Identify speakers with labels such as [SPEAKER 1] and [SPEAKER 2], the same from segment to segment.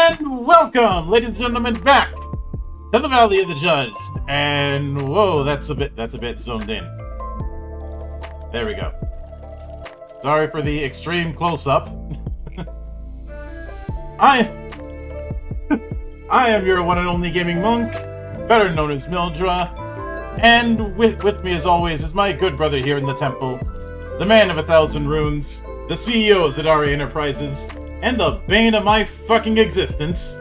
[SPEAKER 1] And welcome, ladies and gentlemen, back to the Valley of the Judged. And whoa, that's a bit zoomed in. There we go. Sorry for the extreme close-up. I am your one and only gaming monk, better known as Mildra, and with me as always is my good brother here in the temple, the man of 1,000 runes, the CEO of Zadari Enterprises, and the bane of my fucking existence,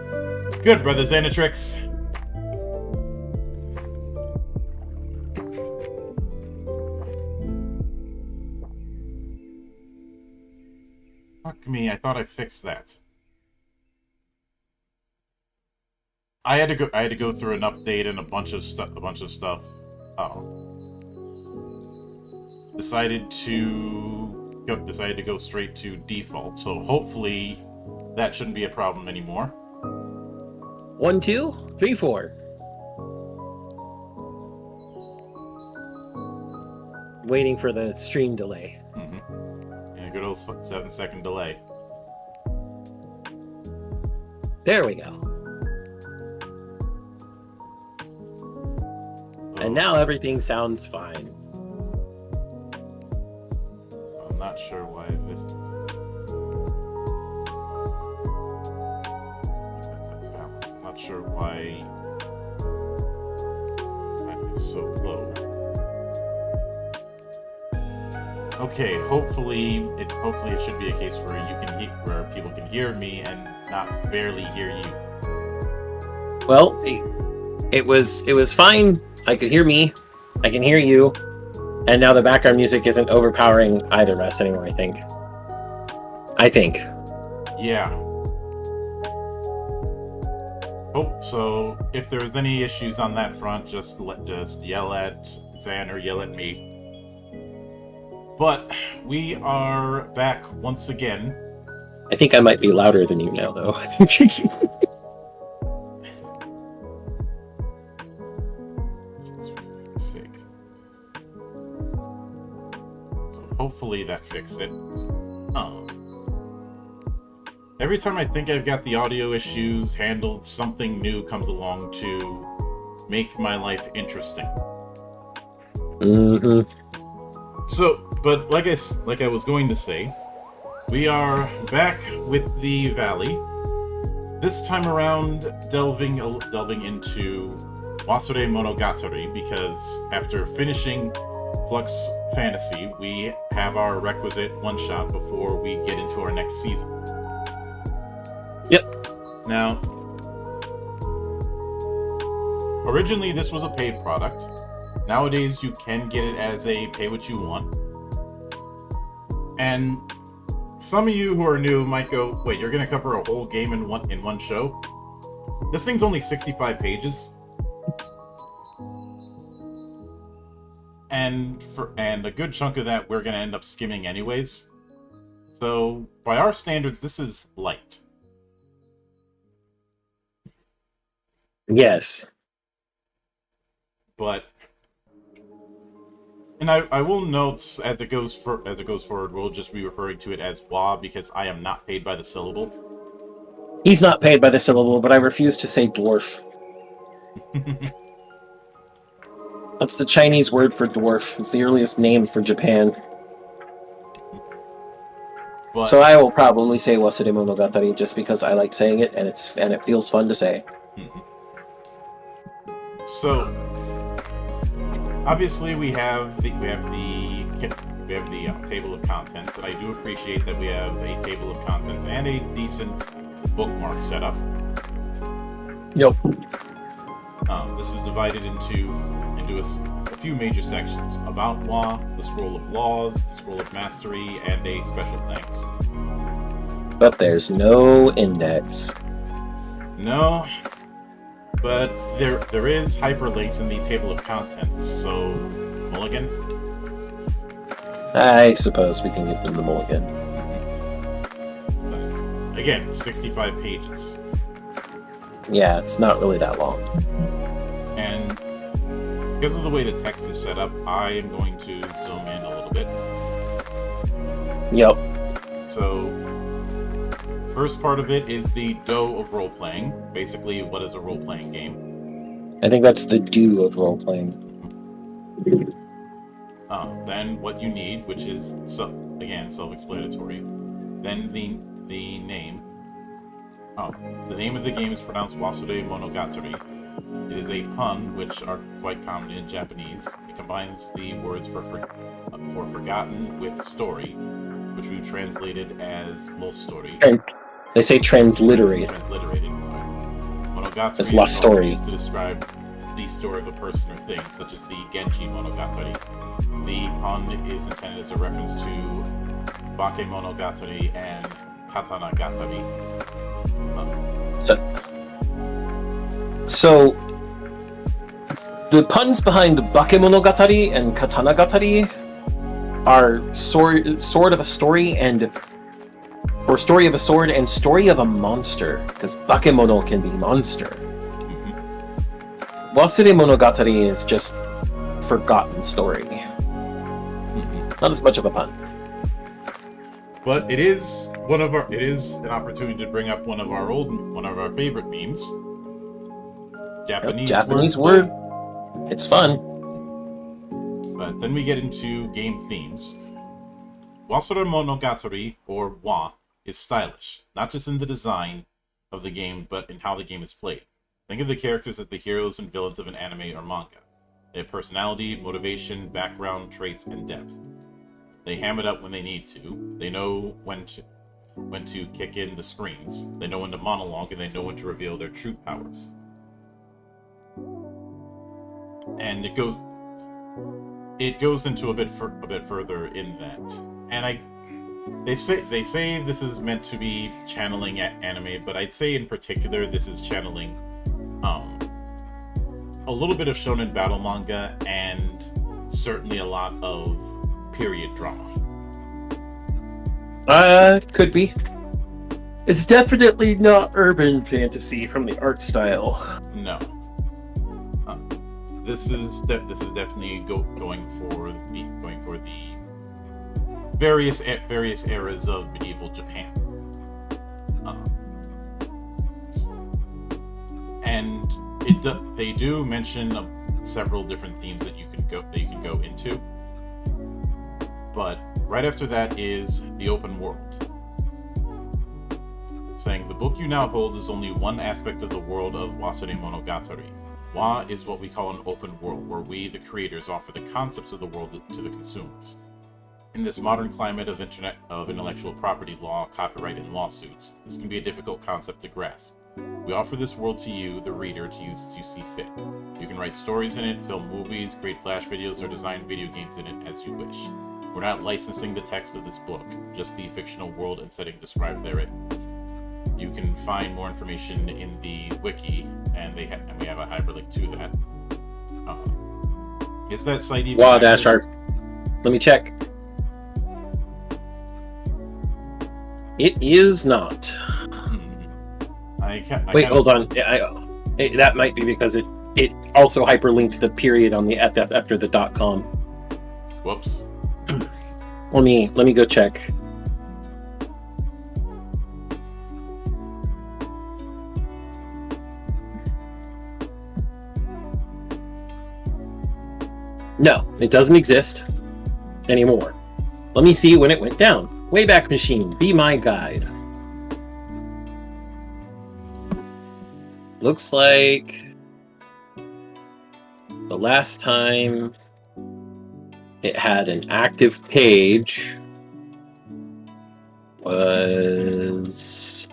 [SPEAKER 1] good brother Xanatrix. Fuck me, I thought I fixed that. I had to go through an update and a bunch of stuff. Decided to go straight to default. So hopefully that shouldn't be a problem anymore.
[SPEAKER 2] 1, 2, 3, 4. Waiting for the stream delay.
[SPEAKER 1] And a good old 7-second delay.
[SPEAKER 2] There we go. And now everything sounds fine.
[SPEAKER 1] I'm not sure why this. That's unbalanced. I'm not sure why it's so low. Okay, hopefully it should be a case where where people can hear me and not barely hear you.
[SPEAKER 2] Well, it was fine. I could hear me. I can hear you. And now the background music isn't overpowering either of us anymore, I think.
[SPEAKER 1] Yeah. Oh, so if there's any issues on that front, just yell at Zan or yell at me. But we are back once again.
[SPEAKER 2] I think I might be louder than you now, though.
[SPEAKER 1] Sick. So hopefully that fixed it. Every time I think I've got the audio issues handled, something new comes along to make my life interesting. So, but like I was going to say, we are back with the Valley. This time around, delving into Wasuremonogatari, because after finishing Flux Fantasy, we have our requisite one-shot before we get into our next season.
[SPEAKER 2] Yep.
[SPEAKER 1] Now, originally this was a paid product. Nowadays, you can get it as a pay what you want. And some of you who are new might go, wait, you're going to cover a whole game in one show? This thing's only 65 pages. And a good chunk of that we're going to end up skimming anyways. So, by our standards, this is light.
[SPEAKER 2] Yes.
[SPEAKER 1] But, and I will note as it goes forward, we'll just be referring to it as Wa because I am not paid by the syllable.
[SPEAKER 2] He's not paid by the syllable, but I refuse to say dwarf. That's the Chinese word for dwarf. It's the earliest name for Japan.
[SPEAKER 1] But,
[SPEAKER 2] so I will probably say Wasuremonogatari just because I like saying it and it feels fun to say.
[SPEAKER 1] So, obviously we have the table of contents, and I do appreciate that we have a table of contents and a decent bookmark setup.
[SPEAKER 2] Yep.
[SPEAKER 1] This is divided into a few major sections: About Wa, the Scroll of Laws, the Scroll of Mastery, and a special thanks.
[SPEAKER 2] But there's no index.
[SPEAKER 1] No. But there is hyperlinks in the table of contents, so mulligan?
[SPEAKER 2] I suppose we can give them the mulligan.
[SPEAKER 1] Again, 65 pages.
[SPEAKER 2] Yeah, it's not really that long.
[SPEAKER 1] And because of the way the text is set up, I am going to zoom in a little bit.
[SPEAKER 2] Yep.
[SPEAKER 1] So, first part of it is the do of role-playing. Basically, what is a role-playing game?
[SPEAKER 2] I think that's the do of role playing.
[SPEAKER 1] Then what you need, which is, again, self-explanatory. Then the name. The name of the game is pronounced Wasuremonogatari. It is a pun, which are quite common in Japanese. It combines the words for forgotten with story, which we've translated as lost story.
[SPEAKER 2] They say transliterated.
[SPEAKER 1] Transliterated, sorry. Monogatari
[SPEAKER 2] It's lost
[SPEAKER 1] is also
[SPEAKER 2] story.
[SPEAKER 1] used to describe the story of a person or thing, such as the Genji Monogatari. The pun is intended as a reference to Bakemonogatari and Katanagatari.
[SPEAKER 2] So the puns behind Bakemonogatari and Katanagatari are sword of a story or story of a sword and story of a monster, because Bakemono can be monster. Wasuremonogatari is just forgotten story. Not as much of a pun.
[SPEAKER 1] But it is an opportunity to bring up one of our favorite memes.
[SPEAKER 2] Japanese word. It's fun.
[SPEAKER 1] But then we get into game themes. Wasuremonogatari, or Wa, is stylish, not just in the design of the game, but in how the game is played. Think of the characters as the heroes and villains of an anime or manga. They have personality, motivation, background, traits, and depth. They ham it up when they need to. They know when to kick in the screens. They know when to monologue, and they know when to reveal their true powers. And it goes into a bit further in that. And they say this is meant to be channeling anime, but I'd say in particular this is channeling a little bit of shonen battle manga and certainly a lot of period drama.
[SPEAKER 2] Could be. It's definitely not urban fantasy from the art style.
[SPEAKER 1] No. This is definitely going for the various eras of medieval Japan. And they do mention several different themes that you can go into. But right after that is the open world. Saying the book you now hold is only one aspect of the world of Wasuremonogatari. Wa is what we call an open world, where we, the creators, offer the concepts of the world to the consumers. In this modern climate of intellectual property law, copyright, and lawsuits, this can be a difficult concept to grasp. We offer this world to you, the reader, to use as you see fit. You can write stories in it, film movies, create flash videos, or design video games in it as you wish. We're not licensing the text of this book, just the fictional world and setting described therein. You can find more information in the wiki, and we have a hyperlink to that. Is that site even
[SPEAKER 2] Wow,
[SPEAKER 1] active?
[SPEAKER 2] dash art. Let me check. It is not. Wait, hold on. That might be because it also hyperlinked the period on the after the .com.
[SPEAKER 1] Whoops.
[SPEAKER 2] Let me go check. No, it doesn't exist anymore. Let me see when it went down. Wayback Machine, be my guide. Looks like the last time it had an active page was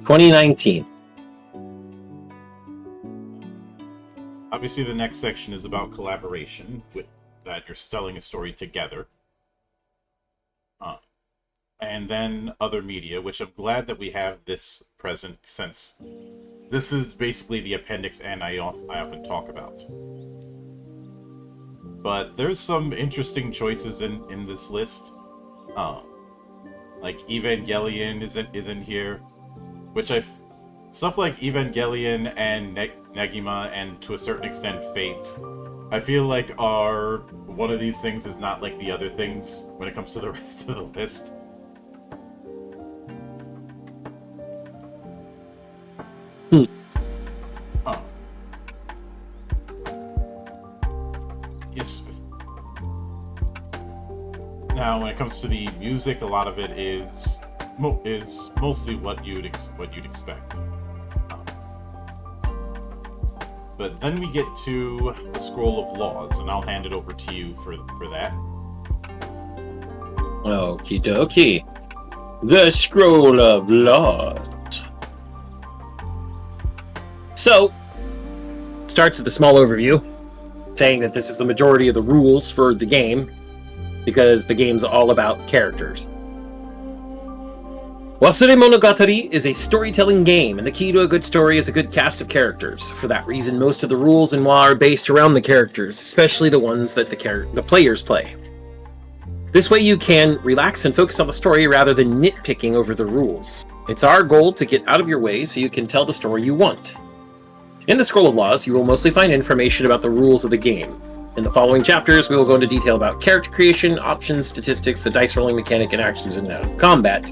[SPEAKER 2] 2019.
[SPEAKER 1] Obviously, the next section is about collaboration, with that you're telling a story together. And then other media, which I'm glad that we have this present, since this is basically the appendix and I often talk about. But there's some interesting choices in this list. Like Evangelion is in here, which stuff like Evangelion and Negima and to a certain extent Fate, I feel like are one of these things is not like the other things when it comes to the rest of the list. Oh. Yes. Now, when it comes to the music, a lot of it is mostly what you'd expect. But then we get to the Scroll of Laws, and I'll hand it over to you for that.
[SPEAKER 2] Okie dokie. The Scroll of Laws. So, starts with a small overview, saying that this is the majority of the rules for the game, because the game's all about characters. Wasuremonogatari is a storytelling game, and the key to a good story is a good cast of characters. For that reason, most of the rules in WoW are based around the characters, especially the ones that the players play. This way you can relax and focus on the story rather than nitpicking over the rules. It's our goal to get out of your way so you can tell the story you want. In the Scroll of Laws, you will mostly find information about the rules of the game. In the following chapters, we will go into detail about character creation, options, statistics, the dice rolling mechanic, and actions in and out of combat.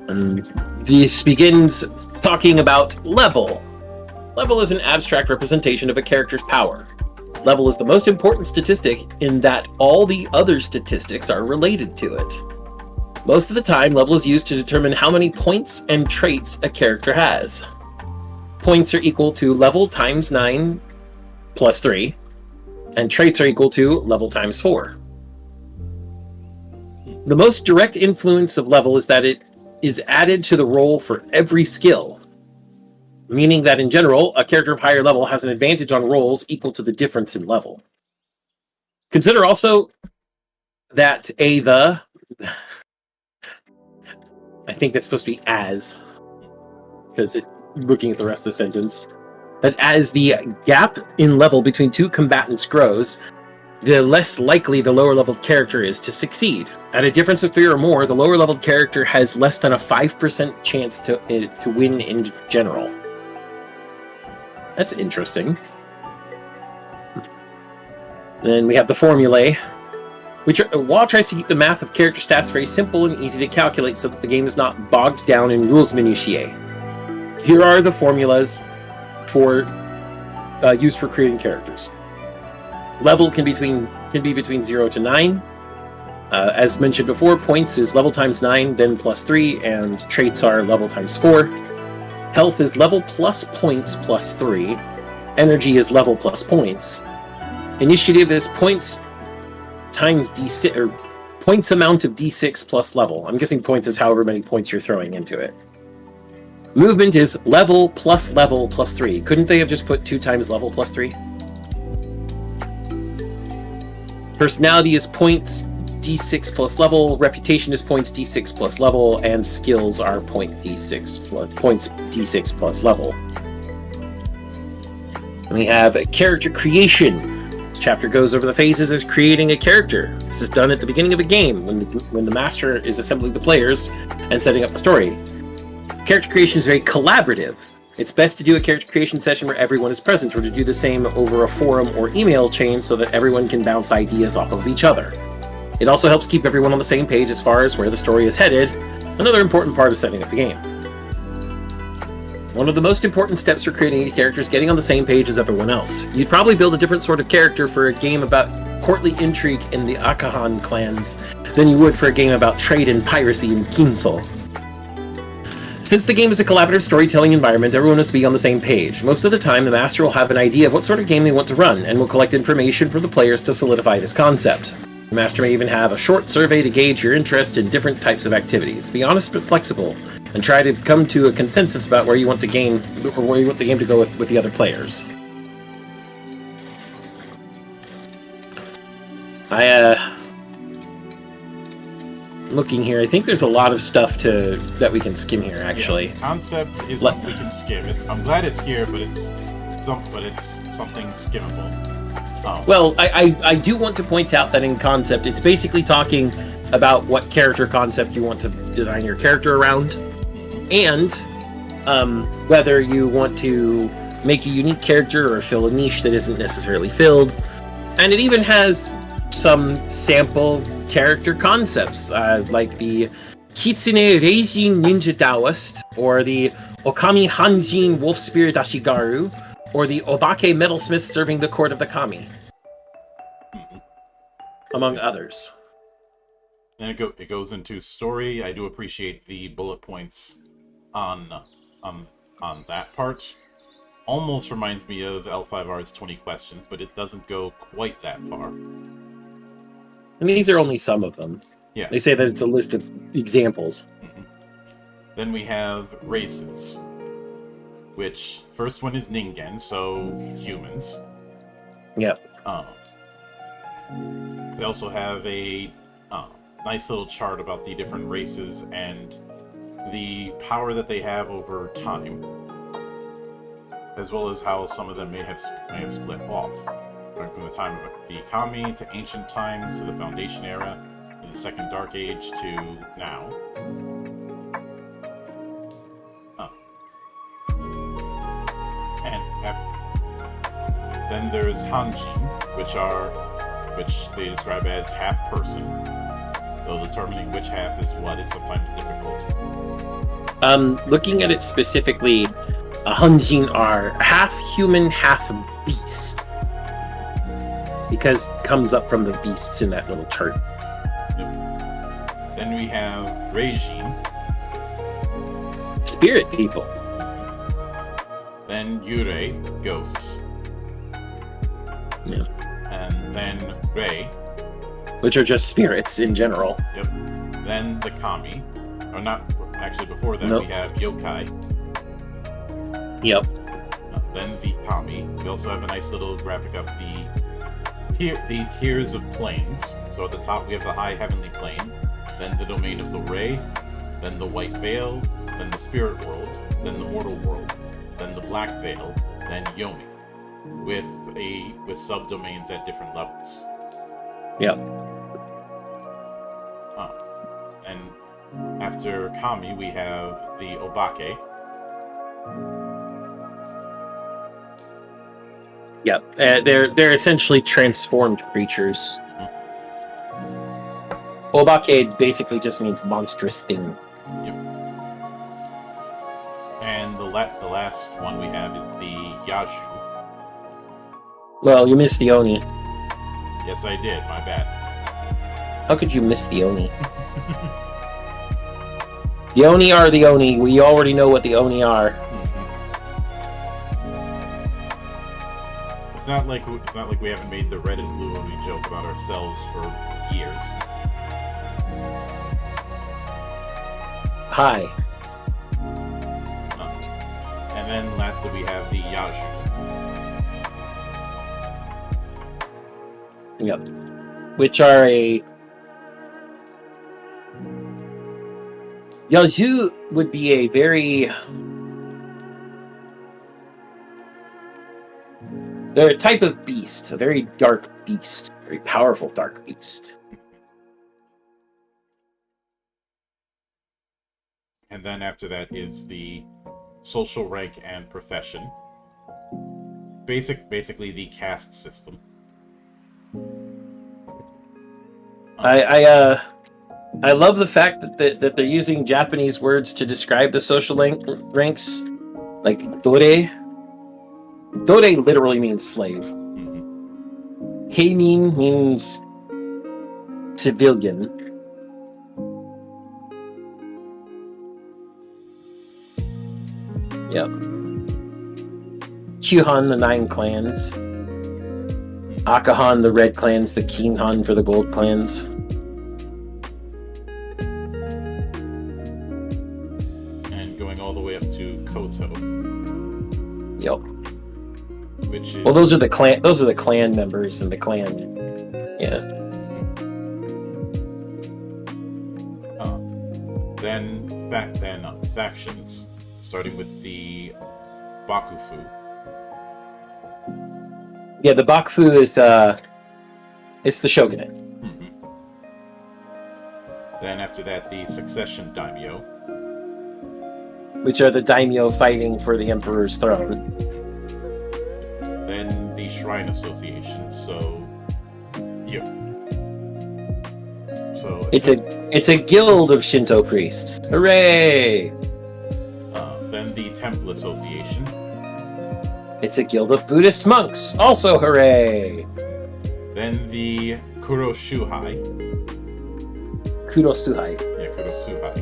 [SPEAKER 2] And this begins talking about level. Level is an abstract representation of a character's power. Level is the most important statistic in that all the other statistics are related to it. Most of the time, level is used to determine how many points and traits a character has. Points are equal to level times 9 plus 3, and traits are equal to level times 4. The most direct influence of level is that it is added to the roll for every skill, meaning that in general, a character of higher level has an advantage on rolls equal to the difference in level. Consider also that I think that's supposed to be as, because looking at the rest of the sentence, that as the gap in level between two combatants grows, the less likely the lower level character is to succeed. At a difference of 3 or more, the lower level character has less than a 5% chance to win in general. That's interesting. Then we have the formulae, which WoW tries to keep the math of character stats very simple and easy to calculate so that the game is not bogged down in rules minutiae. Here are the formulas for used for creating characters. Level can be between 0 to 9. As mentioned before, points is level times 9, then plus 3, and traits are level times 4. Health is level plus points plus 3. Energy is level plus points. Initiative is points times d6, or points amount of d6 plus level. I'm guessing points is however many points you're throwing into it. Movement is level plus 3. Couldn't they have just put 2 times level plus 3? Personality is points d6 plus level, reputation is points d6 plus level, and skills are points d6 plus level. And we have character creation. This chapter goes over the phases of creating a character. This is done at the beginning of a game, when the master is assembling the players and setting up the story. Character creation is very collaborative. It's best to do a character creation session where everyone is present, or to do the same over a forum or email chain so that everyone can bounce ideas off of each other. It also helps keep everyone on the same page as far as where the story is headed, another important part of setting up the game. One of the most important steps for creating a character is getting on the same page as everyone else. You'd probably build a different sort of character for a game about courtly intrigue in the Akahan clans than you would for a game about trade and piracy in Kinsol. Since the game is a collaborative storytelling environment, everyone must be on the same page. Most of the time, the master will have an idea of what sort of game they want to run, and will collect information from the players to solidify this concept. The master may even have a short survey to gauge your interest in different types of activities. Be honest but flexible, and try to come to a consensus about where you want the game to go with the other players. Looking here, I think there's a lot of stuff that we can skim here, actually.
[SPEAKER 1] Yeah, concept is something we can skim. I'm glad it's here, but it's something skimmable. Oh.
[SPEAKER 2] Well, I do want to point out that in concept, it's basically talking about what character concept you want to design your character around, and whether you want to make a unique character or fill a niche that isn't necessarily filled. And it even has some sample character concepts, like the Kitsune Reijin Ninja Taoist, or the Okami Hanjin Wolf Spirit Ashigaru, or the Obake Metalsmith serving the court of the Kami, among others.
[SPEAKER 1] And it goes into story. I do appreciate the bullet points on that part. Almost reminds me of L5R's 20 questions, but it doesn't go quite that far.
[SPEAKER 2] And these are only some of them.
[SPEAKER 1] Yeah.
[SPEAKER 2] They say that it's a list of examples.
[SPEAKER 1] Mm-hmm. Then we have races, which first one is Ningen, so humans.
[SPEAKER 2] Yep.
[SPEAKER 1] We also have a nice little chart about the different races and the power that they have over time, as well as how some of them may have split off, going from the time of the Kami to ancient times to the Foundation era to the Second Dark Age to now. Then there's Hanjin, which they describe as half person, though determining which half is what is sometimes difficult.
[SPEAKER 2] Looking at it specifically, Hanjin are half human, half beast, because it comes up from the beasts in that little chart.
[SPEAKER 1] Yep. Then we have Reijin,
[SPEAKER 2] spirit people.
[SPEAKER 1] Then Yurei, ghosts.
[SPEAKER 2] Yeah.
[SPEAKER 1] And then Rei,
[SPEAKER 2] which are just spirits in general.
[SPEAKER 1] Yep. Then the Kami, or not actually. Before that,
[SPEAKER 2] Nope.
[SPEAKER 1] We have Yokai.
[SPEAKER 2] Yep.
[SPEAKER 1] Then the Kami. We also have a nice little graphic of the tiers of planes. So at the top we have the high heavenly plane, then the domain of the Rei, then the White Veil, then the Spirit World, then the Mortal World, then the Black Veil, then Yomi, with subdomains at different levels.
[SPEAKER 2] Yep.
[SPEAKER 1] And after Kami, we have the Obake.
[SPEAKER 2] Yep. They're essentially transformed creatures.
[SPEAKER 1] Mm-hmm.
[SPEAKER 2] Obake basically just means monstrous thing.
[SPEAKER 1] Yep. And the last one we have is the Yaju.
[SPEAKER 2] Well, you missed the Oni.
[SPEAKER 1] Yes, I did. My bad.
[SPEAKER 2] How could you miss the Oni? The Oni are the Oni. We already know what the Oni are.
[SPEAKER 1] It's not like we haven't made the red and blue Oni joke about ourselves for years.
[SPEAKER 2] Hi.
[SPEAKER 1] And then lastly we have the Yaju.
[SPEAKER 2] Yep. Which are a... Yaju would be a very... They're a type of beast, a very dark beast, very powerful dark beast.
[SPEAKER 1] And then after that is the social rank and profession. Basically the caste system.
[SPEAKER 2] I love the fact that they're using Japanese words to describe the social ranks, like dore. Dore literally means slave.
[SPEAKER 1] Mm-hmm.
[SPEAKER 2] Heinin means civilian. Yep. Kyuhan, the 9 clans. Akahan, the red clans. The Kinhan for the gold clans.
[SPEAKER 1] And going all the way up to Koto.
[SPEAKER 2] Yep.
[SPEAKER 1] Which is...
[SPEAKER 2] Well, those are the clan. Those are the clan members and the clan. Yeah.
[SPEAKER 1] Then factions, starting with the Bakufu.
[SPEAKER 2] Yeah, the Bakufu is it's the shogunate.
[SPEAKER 1] Mm-hmm. Then after that, the succession daimyo,
[SPEAKER 2] which are the daimyo fighting for the emperor's throne.
[SPEAKER 1] Then the Shrine Association, so So
[SPEAKER 2] It's a guild of Shinto priests. Hooray!
[SPEAKER 1] Then the Temple Association.
[SPEAKER 2] It's a guild of Buddhist monks. Also hooray!
[SPEAKER 1] Then the Kuroshuhai.
[SPEAKER 2] Kurosuhai.
[SPEAKER 1] Yeah, Kurosuhai.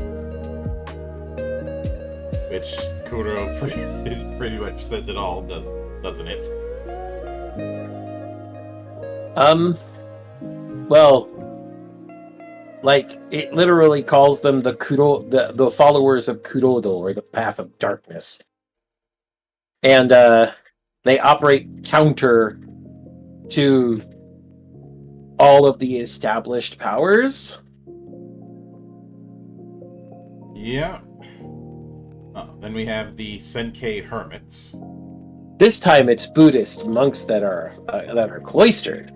[SPEAKER 1] Which Kuro pretty much says it all, doesn't it?
[SPEAKER 2] Well, like, it literally calls them the followers of Kurodo, or the Path of Darkness. And, they operate counter to all of the established powers.
[SPEAKER 1] Yeah. Then we have the Senkei Hermits.
[SPEAKER 2] This time it's Buddhist monks that are cloistered.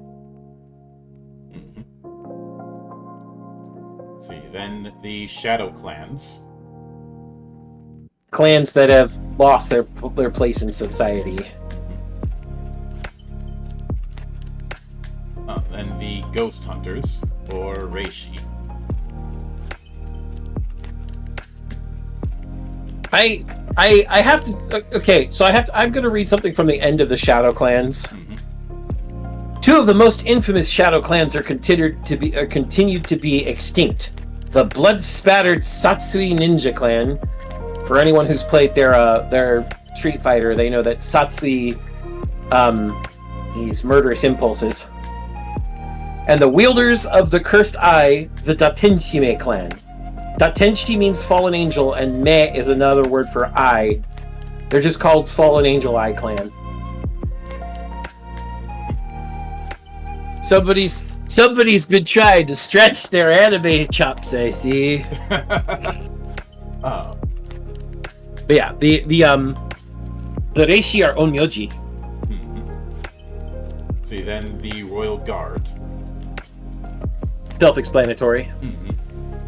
[SPEAKER 1] Let's see. Then the Shadow Clans.
[SPEAKER 2] Clans that have lost their place in society.
[SPEAKER 1] Then the Ghost Hunters, or Reishi.
[SPEAKER 2] I have to. Okay, so I'm going to read something from the end of the Shadow Clans.
[SPEAKER 1] Mm-hmm.
[SPEAKER 2] Two of the most infamous Shadow Clans are continued to be extinct. The blood-spattered Satsui Ninja Clan. For anyone who's played their Street Fighter, they know that Satsui, these murderous impulses. And the wielders of the Cursed Eye, the Datenshime Clan. Datenshi means fallen angel, and me is another word for eye. They're just called Fallen Angel Eye Clan. Somebody's been trying to stretch their anime chops, I see.
[SPEAKER 1] Oh.
[SPEAKER 2] But yeah, the Reishi are Onmyoji.
[SPEAKER 1] Mm-hmm. See, then the Royal Guard.
[SPEAKER 2] Self-explanatory.
[SPEAKER 1] Mm-hmm.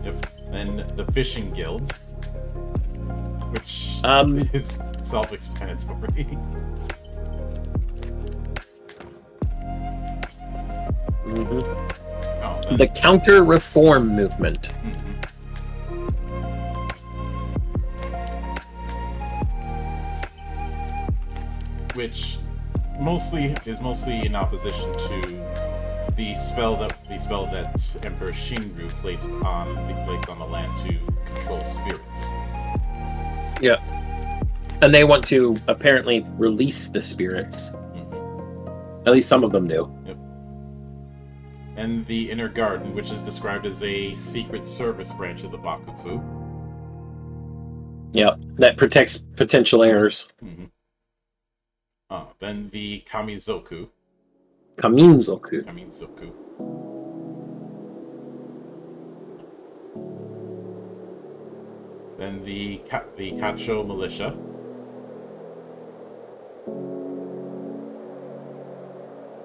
[SPEAKER 1] Yep. Then the Fishing Guild, which is self-explanatory.
[SPEAKER 2] Mm-hmm.
[SPEAKER 1] Oh,
[SPEAKER 2] The Counter-Reform Movement.
[SPEAKER 1] Mm-hmm. Which is mostly in opposition to the spell that Emperor Shinru placed on the land to control spirits.
[SPEAKER 2] Yeah. And they want to apparently release the spirits.
[SPEAKER 1] Mm-hmm.
[SPEAKER 2] At least some of them do.
[SPEAKER 1] Yep. And the Inner Garden, which is described as a secret service branch of the Bakufu.
[SPEAKER 2] Yeah, that protects potential heirs.
[SPEAKER 1] Mm-hmm. Then the Kamizoku.
[SPEAKER 2] Kaminzoku.
[SPEAKER 1] Then the Kacho Militia.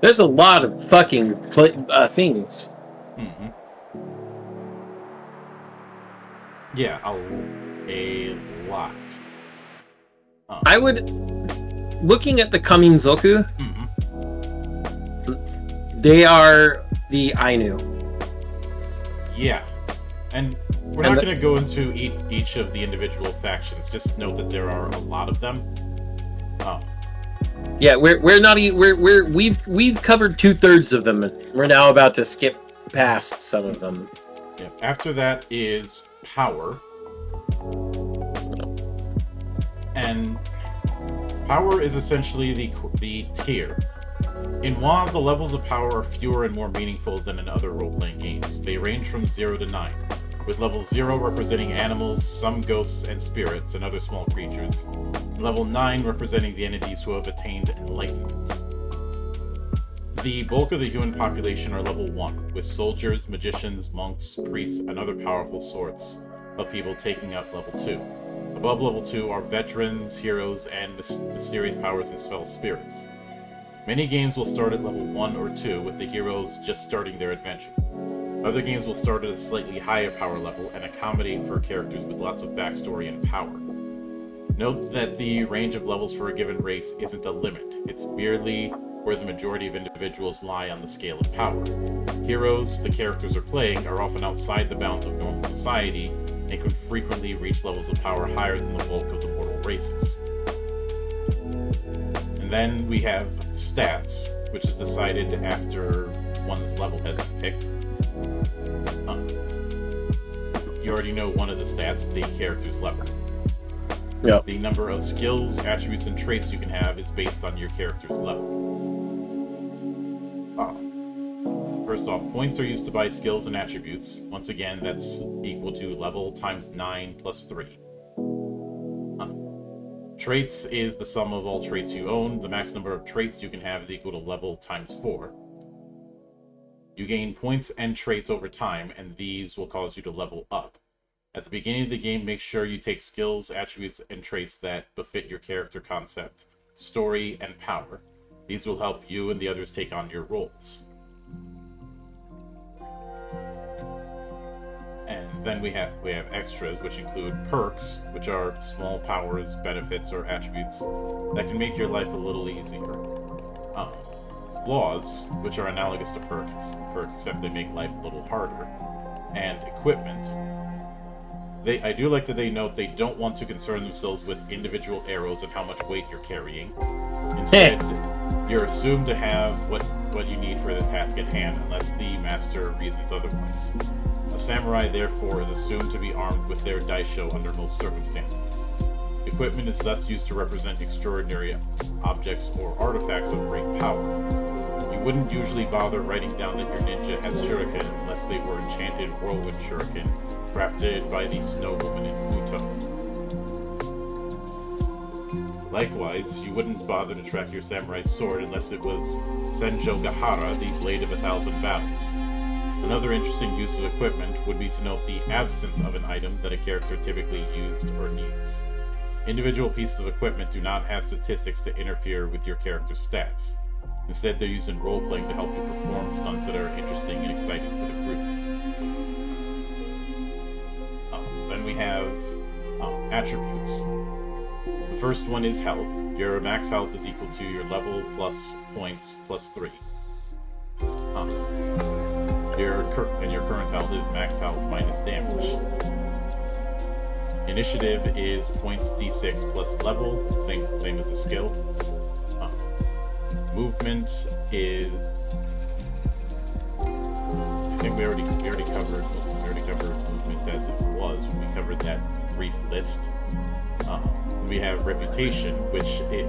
[SPEAKER 2] There's a lot of fucking things.
[SPEAKER 1] Mm-hmm. Yeah, a lot.
[SPEAKER 2] I would, looking at the Kaminzoku,
[SPEAKER 1] Mm-hmm.
[SPEAKER 2] they are the Ainu.
[SPEAKER 1] Yeah, and we're not going to go into each of the individual factions. Just note that there are a lot of them.
[SPEAKER 2] Yeah, we've covered 2/3 of them. We're now about to skip past some of them.
[SPEAKER 1] Yeah. After that is power, and power is essentially the tier. In WoW, the levels of power are fewer and more meaningful than in other role-playing games. They range from 0 to 9, with level 0 representing animals, some ghosts and spirits, and other small creatures, and level 9 representing the entities who have attained enlightenment. The bulk of the human population are level 1, with soldiers, magicians, monks, priests, and other powerful sorts of people taking up level 2. Above level 2 are veterans, heroes, and mysterious powers and spell spirits. Many games will start at level 1 or 2, with the heroes just starting their adventure. Other games will start at a slightly higher power level and accommodate for characters with lots of backstory and power. Note that the range of levels for a given race isn't a limit, it's merely where the majority of individuals lie on the scale of power. Heroes the characters are playing are often outside the bounds of normal society and can frequently reach levels of power higher than the bulk of the mortal races. And then we have stats, which is decided after one's level has been picked. You already know one of the stats, the character's level.
[SPEAKER 2] Yeah.
[SPEAKER 1] The number of skills, attributes, and traits you can have is based on your character's level. First off, points are used to buy skills and attributes. Once again, that's equal to level times 9 plus 3. Traits is the sum of all traits you own. The max number of traits you can have is equal to level times 4. You gain points and traits over time, and these will cause you to level up. At the beginning of the game, make sure you take skills, attributes, and traits that befit your character concept, story, and power. These will help you and the others take on your roles. And then we have extras, which include perks, which are small powers, benefits, or attributes that can make your life a little easier. Flaws, which are analogous to perks, except they make life a little harder. And equipment. I do like that they note they don't want to concern themselves with individual arrows and how much weight you're carrying. Instead, you're assumed to have what you need for the task at hand, unless the master reasons otherwise. A samurai, therefore, is assumed to be armed with their daisho under most circumstances. Equipment is thus used to represent extraordinary objects or artifacts of great power. You wouldn't usually bother writing down that your ninja has shuriken unless they were enchanted whirlwind shuriken, crafted by the snow woman in Futo. Likewise, you wouldn't bother to track your samurai sword unless it was Senjo Gahara, the blade of 1,000 battles. Another interesting use of equipment would be to note the absence of an item that a character typically used or needs. Individual pieces of equipment do not have statistics to interfere with your character's stats. Instead, they're used in role-playing to help you perform stunts that are interesting and exciting for the group. Then we have attributes. The first one is health. Your max health is equal to your level plus points plus 3. Your current health is max health minus damage. Initiative is points d6 plus level, same as the skill. Movement is... I think we already covered movement as it was when we covered that brief list. We have reputation, which it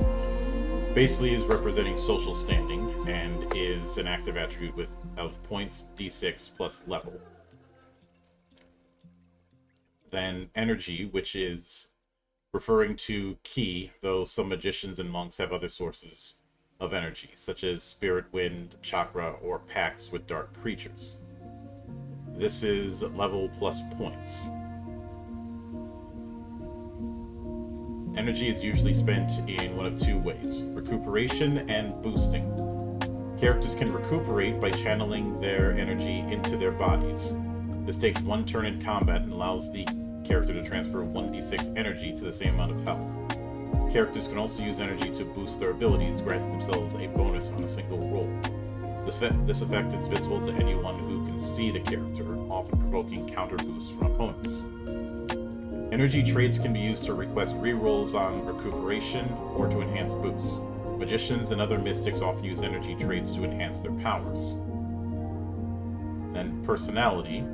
[SPEAKER 1] basically is representing social standing and is an active attribute of points d6 plus level. Then energy, which is referring to ki, though some magicians and monks have other sources of energy, such as spirit wind, chakra, or pacts with dark creatures. This is level plus points. Energy is usually spent in one of two ways: recuperation and boosting. Characters can recuperate by channeling their energy into their bodies. This takes one turn in combat and allows the character to transfer 1d6 energy to the same amount of health. Characters can also use energy to boost their abilities, granting themselves a bonus on a single roll. This effect is visible to anyone who can see the character, often provoking counter boosts from opponents. Energy traits can be used to request rerolls on recuperation or to enhance boosts. Magicians and other mystics often use energy traits to enhance their powers. Then personality,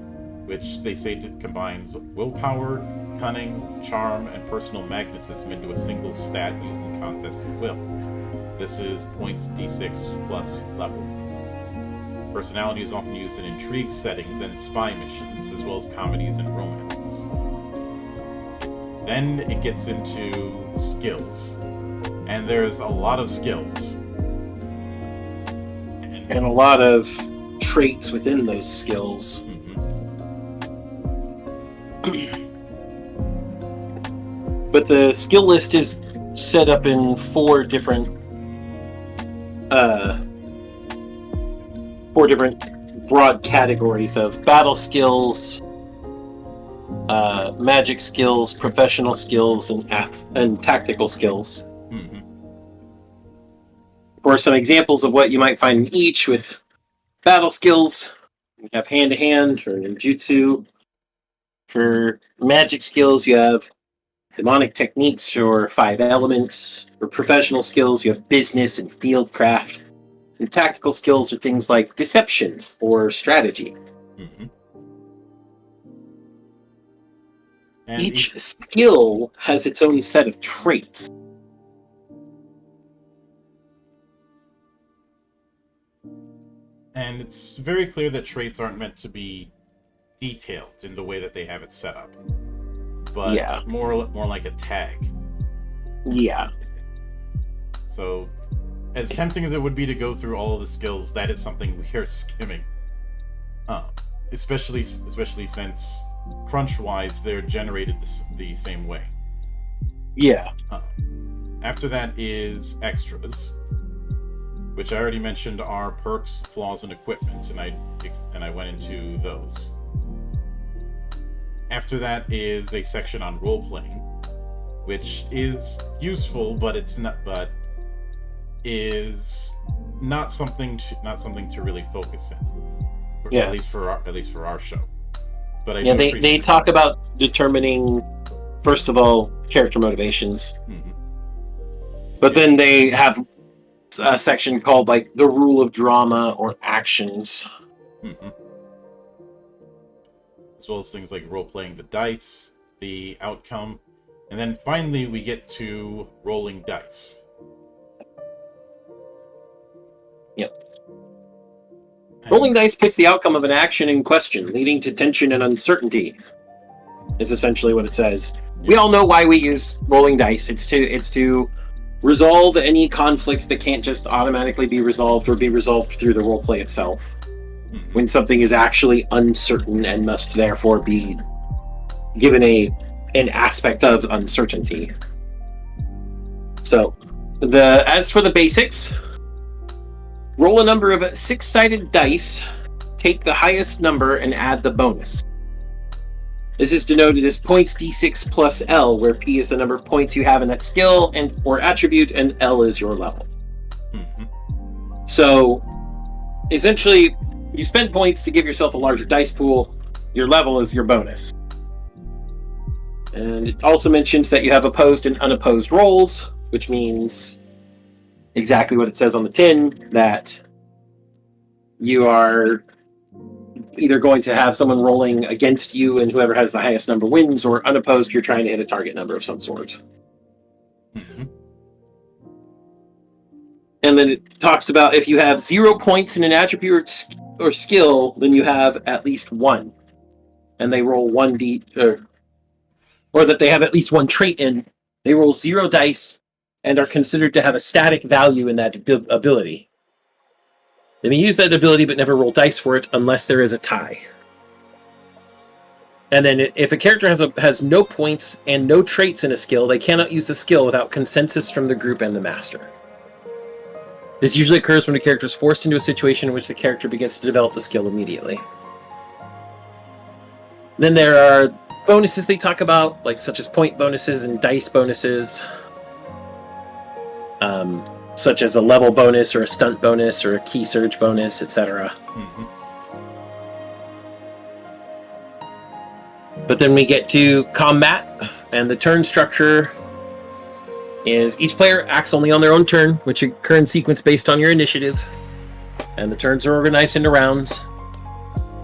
[SPEAKER 1] which they say combines willpower, cunning, charm, and personal magnetism into a single stat used in contests of will. This is points d6 plus level. Personality is often used in intrigue settings and spy missions, as well as comedies and romances. Then it gets into skills. And there's a lot of skills.
[SPEAKER 2] And a lot of traits within those skills. But the skill list is set up in four different broad categories of battle skills, magic skills, professional skills, and tactical skills. For some examples of what you might find in each, with battle skills, You have hand-to-hand or ninjutsu. For magic skills, you have demonic techniques or 5 elements. For professional skills, you have business and fieldcraft. And tactical skills are things like deception or strategy.
[SPEAKER 1] Mm-hmm. And
[SPEAKER 2] Each skill has its own set of traits.
[SPEAKER 1] And it's very clear that traits aren't meant to be detailed in the way that they have it set up, but more like a tag.
[SPEAKER 2] Yeah.
[SPEAKER 1] So, as tempting as it would be to go through all of the skills, that is something we are skimming. Especially since crunch-wise, they're generated the same way.
[SPEAKER 2] Yeah.
[SPEAKER 1] After that is extras, which I already mentioned are perks, flaws, and equipment, and I went into those. After that is a section on role-playing, which is useful, but is not something to really focus in. At least for our show. But
[SPEAKER 2] they talk about determining, first of all, character motivations.
[SPEAKER 1] Mm-hmm.
[SPEAKER 2] But then they have a section called like the rule of drama or actions.
[SPEAKER 1] Mm-hmm. As well as things like role-playing the dice, the outcome, and then finally we get to rolling dice.
[SPEAKER 2] Yep. Rolling dice pits the outcome of an action in question, leading to tension and uncertainty, is essentially what it says. We all know why we use rolling dice. It's to resolve any conflict that can't just automatically be resolved or be resolved through the roleplay itself. Mm-hmm. When something is actually uncertain and must therefore be given an aspect of uncertainty. So, as for the basics, roll a number of 6-sided dice, take the highest number, and add the bonus. This is denoted as points d6 plus L, where P is the number of points you have in that skill or attribute, and L is your level.
[SPEAKER 1] Mm-hmm.
[SPEAKER 2] So, essentially, you spend points to give yourself a larger dice pool. Your level is your bonus. And it also mentions that you have opposed and unopposed rolls, which means exactly what it says on the tin, that you are either going to have someone rolling against you and whoever has the highest number wins, or unopposed, you're trying to hit a target number of some sort.
[SPEAKER 1] Mm-hmm.
[SPEAKER 2] And then it talks about if you have 0 points in an attribute or skill, then you have at least 1. And they roll 1d, or that they have at least 1 trait in. They roll 0 dice and are considered to have a static value in that ability. They may use that ability but never roll dice for it unless there is a tie. And then if a character has no points and no traits in a skill, they cannot use the skill without consensus from the group and the master. This usually occurs when a character is forced into a situation in which the character begins to develop the skill immediately. Then there are bonuses they talk about, such as point bonuses and dice bonuses. Such as a level bonus or a stunt bonus or a key surge bonus, etc.
[SPEAKER 1] Mm-hmm.
[SPEAKER 2] But then we get to combat, and the turn structure is each player acts only on their own turn, which occur in sequence based on your initiative. And the turns are organized into rounds.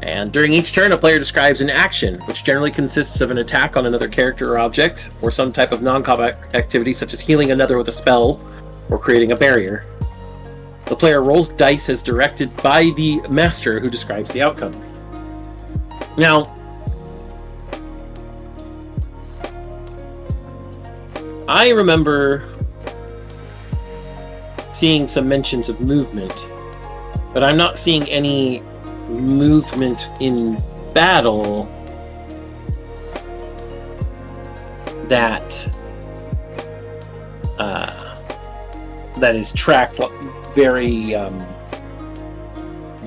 [SPEAKER 2] And during each turn, a player describes an action, which generally consists of an attack on another character or object, or some type of non-combat activity such as healing another with a spell, or creating a barrier. The player rolls dice as directed by the master, who describes the outcome. Now, I remember seeing some mentions of movement, but I'm not seeing any movement in battle that is tracked very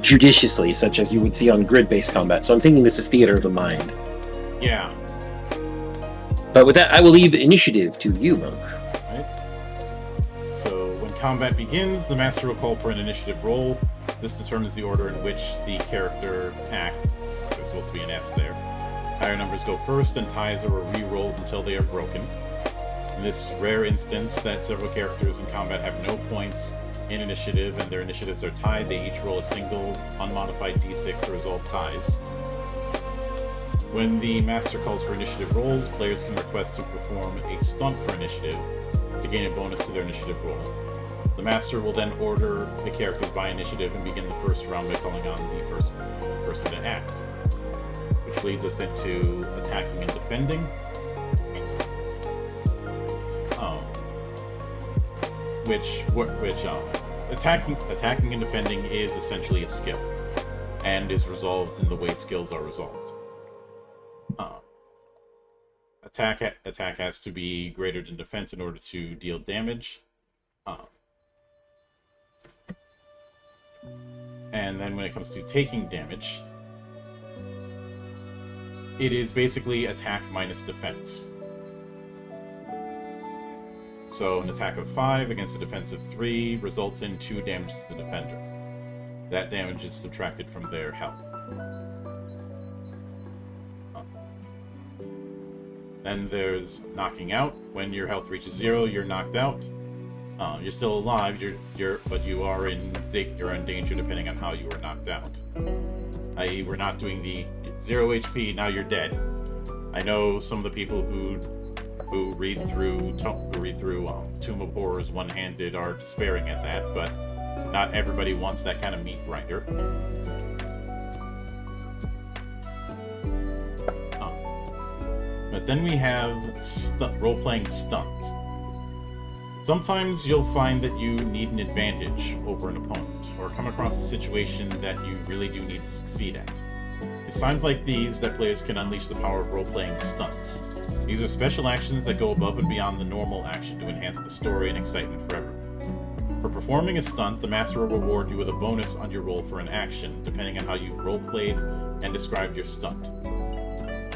[SPEAKER 2] judiciously, such as you would see on grid-based combat. So I'm thinking this is theater of the mind.
[SPEAKER 1] Yeah.
[SPEAKER 2] But with that, I will leave initiative to you, Monk.
[SPEAKER 1] Right. So when combat begins, the master will call for an initiative roll. This determines the order in which the character act. There's supposed to be an S there. Higher numbers go first, and ties are re-rolled until they are broken. In this rare instance that several characters in combat have no points in initiative and their initiatives are tied, they each roll a single unmodified d6 to resolve ties. When the master calls for initiative rolls, players can request to perform a stunt for initiative to gain a bonus to their initiative roll. The master will then order the characters by initiative and begin the first round by calling on the first person to act, which leads us into attacking and defending. Attacking and defending is essentially a skill, and is resolved in the way skills are resolved. Attack has to be greater than defense in order to deal damage. And then when it comes to taking damage, it is basically attack minus defense. So an attack of 5 against a defense of 3 results in 2 damage to the defender. That damage is subtracted from their health. Then there's knocking out. When your health reaches 0, you're knocked out. You're still alive, but you're in danger depending on how you were knocked out. I.e., we're not doing the 0 HP, now you're dead. I know some of the people who read through Tomb of Horrors one-handed are despairing at that, but not everybody wants that kind of meat grinder. But then we have role-playing stunts. Sometimes you'll find that you need an advantage over an opponent, or come across a situation that you really do need to succeed at. It's times like these that players can unleash the power of role-playing stunts. These are special actions that go above and beyond the normal action to enhance the story and excitement forever. For performing a stunt, the master will reward you with a bonus on your roll for an action, depending on how you've role-played and described your stunt.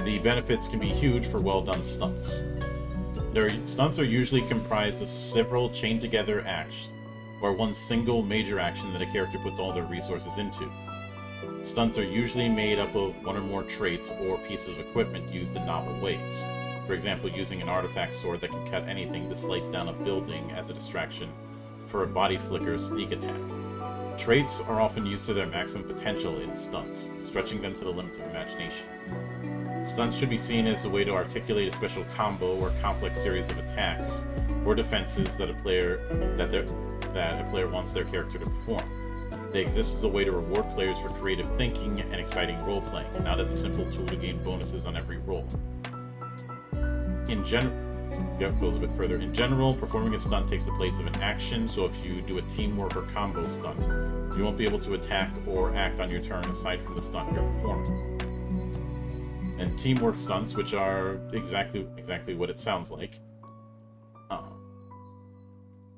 [SPEAKER 1] The benefits can be huge for well-done stunts. Stunts are usually comprised of several chained-together acts, or one single major action that a character puts all their resources into. Stunts are usually made up of one or more traits or pieces of equipment used in novel ways. For example, using an artifact sword that can cut anything to slice down a building as a distraction for a body flicker sneak attack. Traits are often used to their maximum potential in stunts, stretching them to the limits of imagination. Stunts should be seen as a way to articulate a special combo or complex series of attacks or defenses that a player wants their character to perform. They exist as a way to reward players for creative thinking and exciting role-playing, not as a simple tool to gain bonuses on every roll. In general, performing a stunt takes the place of an action, so if you do a teamwork or combo stunt, you won't be able to attack or act on your turn aside from the stunt you're performing. And teamwork stunts, which are exactly what it sounds like,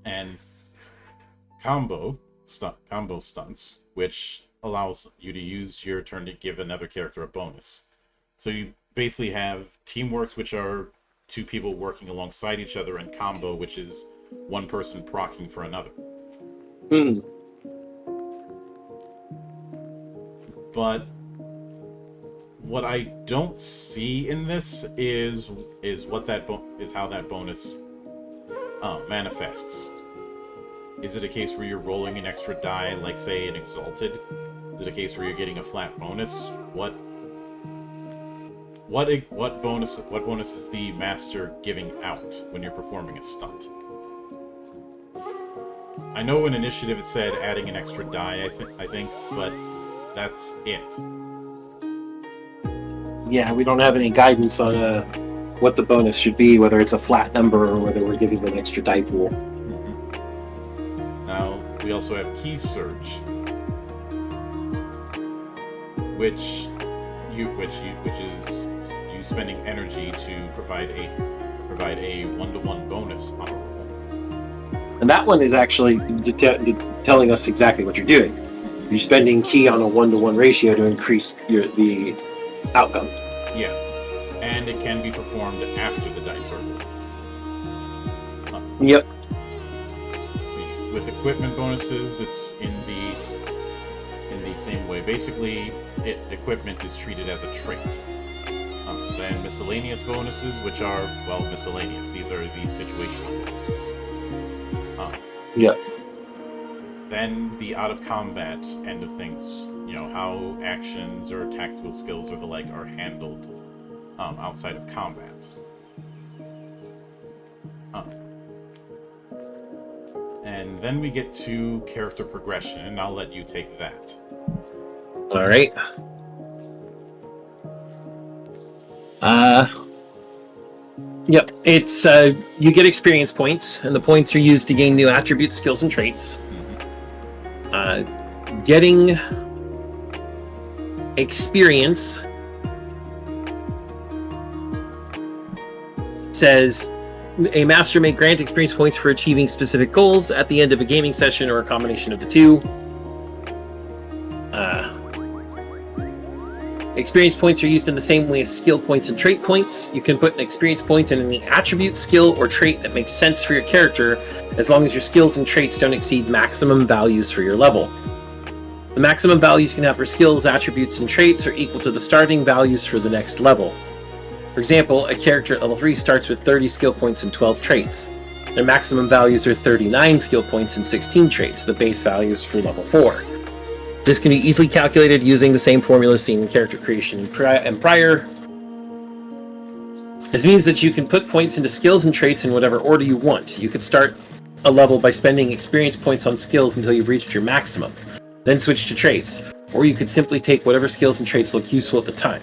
[SPEAKER 1] and combo stunts, which allows you to use your turn to give another character a bonus. So you basically have teamworks, which are 2 people working alongside each other, and combo, which is 1 person proccing for another. But what I don't see in this is how that bonus manifests. Is it a case where you're rolling an extra die, like say an Exalted? Is it a case where you're getting a flat bonus? What bonus is the master giving out when you're performing a stunt? I know in initiative it said adding an extra die, I think, but that's it.
[SPEAKER 2] Yeah, we don't have any guidance on what the bonus should be, whether it's a flat number or whether we're giving them an extra die pool.
[SPEAKER 1] Now, we also have Key Surge, which is you spending energy to provide a 1-to-1 bonus on a roll.
[SPEAKER 2] And that one is actually telling us exactly what you're doing. You're spending key on a 1-to-1 ratio to increase the outcome.
[SPEAKER 1] Yeah, and it can be performed after the dice are rolled.
[SPEAKER 2] Yep.
[SPEAKER 1] Let's see. with equipment bonuses, it's in the same way. Basically, equipment is treated as a trait. Then miscellaneous bonuses, which are, well, miscellaneous. These are the situational bonuses.
[SPEAKER 2] Yeah.
[SPEAKER 1] Then the out of combat end of things, you know, how actions or tactical skills or the like are handled outside of combat. And then we get to character progression, and I'll let you take that.
[SPEAKER 2] All right. Yep. It's you get experience points, and the points are used to gain new attributes, skills, and traits. Getting experience says a master may grant experience points for achieving specific goals at the end of a gaming session or a combination of the two. Experience points are used in the same way as skill points and trait points. You can put an experience point in any attribute, skill, or trait that makes sense for your character, as long as your skills and traits don't exceed maximum values for your level. The maximum values you can have for skills, attributes, and traits are equal to the starting values for the next level. For example, a character at level 3 starts with 30 skill points and 12 traits. Their maximum values are 39 skill points and 16 traits, the base values for level 4. This can be easily calculated using the same formula seen in character creation and prior. This means that you can put points into skills and traits in whatever order you want. You could start a level by spending experience points on skills until you've reached your maximum, then switch to traits, or you could simply take whatever skills and traits look useful at the time.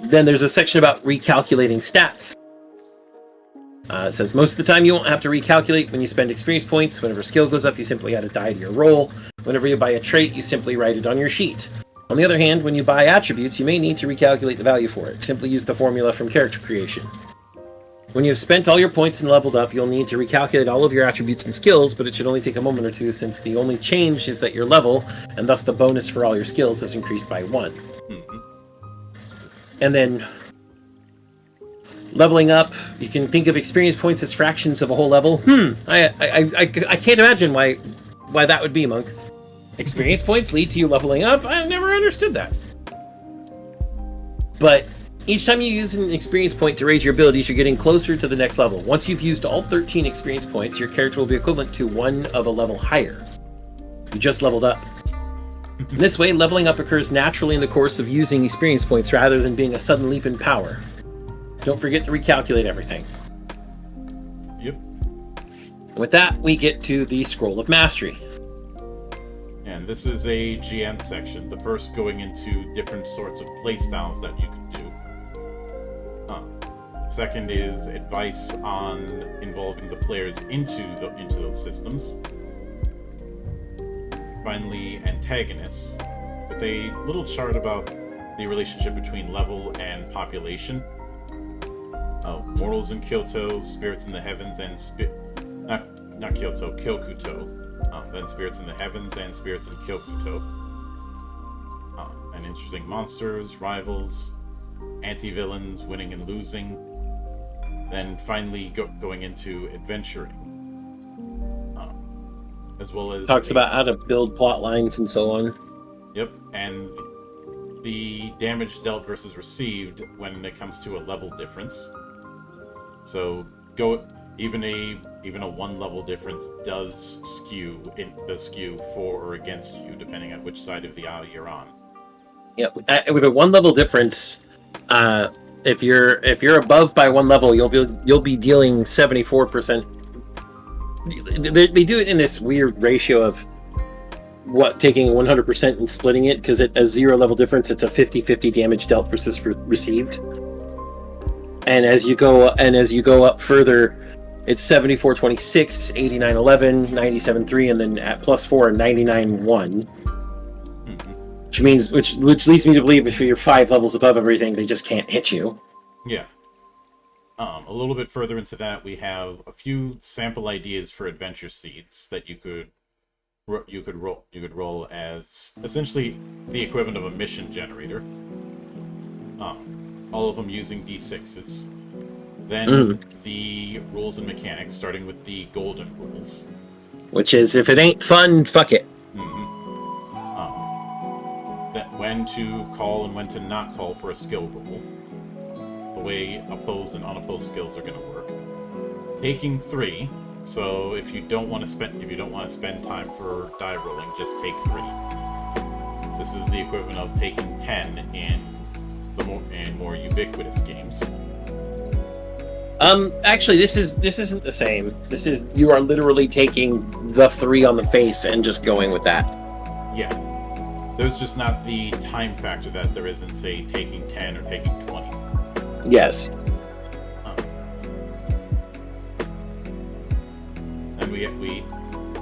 [SPEAKER 2] Then there's a section about recalculating stats. It says most of the time you won't have to recalculate when you spend experience points. Whenever skill goes up, you simply add a die to your roll. Whenever you buy a trait, you simply write it on your sheet. On the other hand, when you buy attributes, you may need to recalculate the value for it. Simply use the formula from character creation. When you have spent all your points and leveled up, you'll need to recalculate all of your attributes and skills, but it should only take a moment or two since the only change is that your level, and thus the bonus for all your skills, has increased by 1. And then leveling up, you can think of experience points as fractions of a whole level. I can't imagine why that would be, Monk. Experience points lead to you leveling up? I never understood that. But each time you use an experience point to raise your abilities, you're getting closer to the next level. Once you've used all 13 experience points, your character will be equivalent to one of a level higher. You just leveled up. In this way, leveling up occurs naturally in the course of using experience points rather than being a sudden leap in power. Don't forget to recalculate everything.
[SPEAKER 1] Yep.
[SPEAKER 2] With that, we get to the Scroll of Mastery.
[SPEAKER 1] And this is a GM section, the first going into different sorts of playstyles that you can do. Second is advice on involving the players into those systems. Finally, antagonists, with a little chart about the relationship between level and population. Mortals in Kyoto, spirits in the heavens, and not Kyoto, Kyokuto. Then spirits in the heavens and spirits in Kyokuto. And interesting monsters, rivals, anti-villains, winning and losing. Then finally going into adventuring. As well as
[SPEAKER 2] talks about how to build plot lines and so on.
[SPEAKER 1] Yep, and the damage dealt versus received when it comes to a level difference. So even a 1 level difference does skew for or against you depending on which side of the aisle you're on.
[SPEAKER 2] Yeah, with a 1 level difference, if you're above by 1 level, you'll be dealing 74%. They do it in this weird ratio of taking 100% and splitting it, because at a 0 level difference, it's a 50-50 damage dealt versus received. And as you go up further, it's 74-26, 89-11, 97-3, and then at +4, 99-1. Which leads me to believe if you're 5 levels above everything, they just can't hit you.
[SPEAKER 1] Yeah. A little bit further into that, we have a few sample ideas for adventure seeds that you could roll as essentially the equivalent of a mission generator. All of them using d6s. Then the rules and mechanics, starting with the golden rules.
[SPEAKER 2] Which is, if it ain't fun, fuck it.
[SPEAKER 1] That when to call and when to not call for a skill roll. The way opposed and unopposed skills are going to work. Taking 3. So if you don't want to spend time for die rolling, just take 3. This is the equivalent of taking 10 in the more ubiquitous games.
[SPEAKER 2] Actually, this isn't the same. This is, you are literally taking the 3 on the face and just going with that.
[SPEAKER 1] Yeah. There's just not the time factor that there is in, say, taking 10 or taking 20.
[SPEAKER 2] Yes.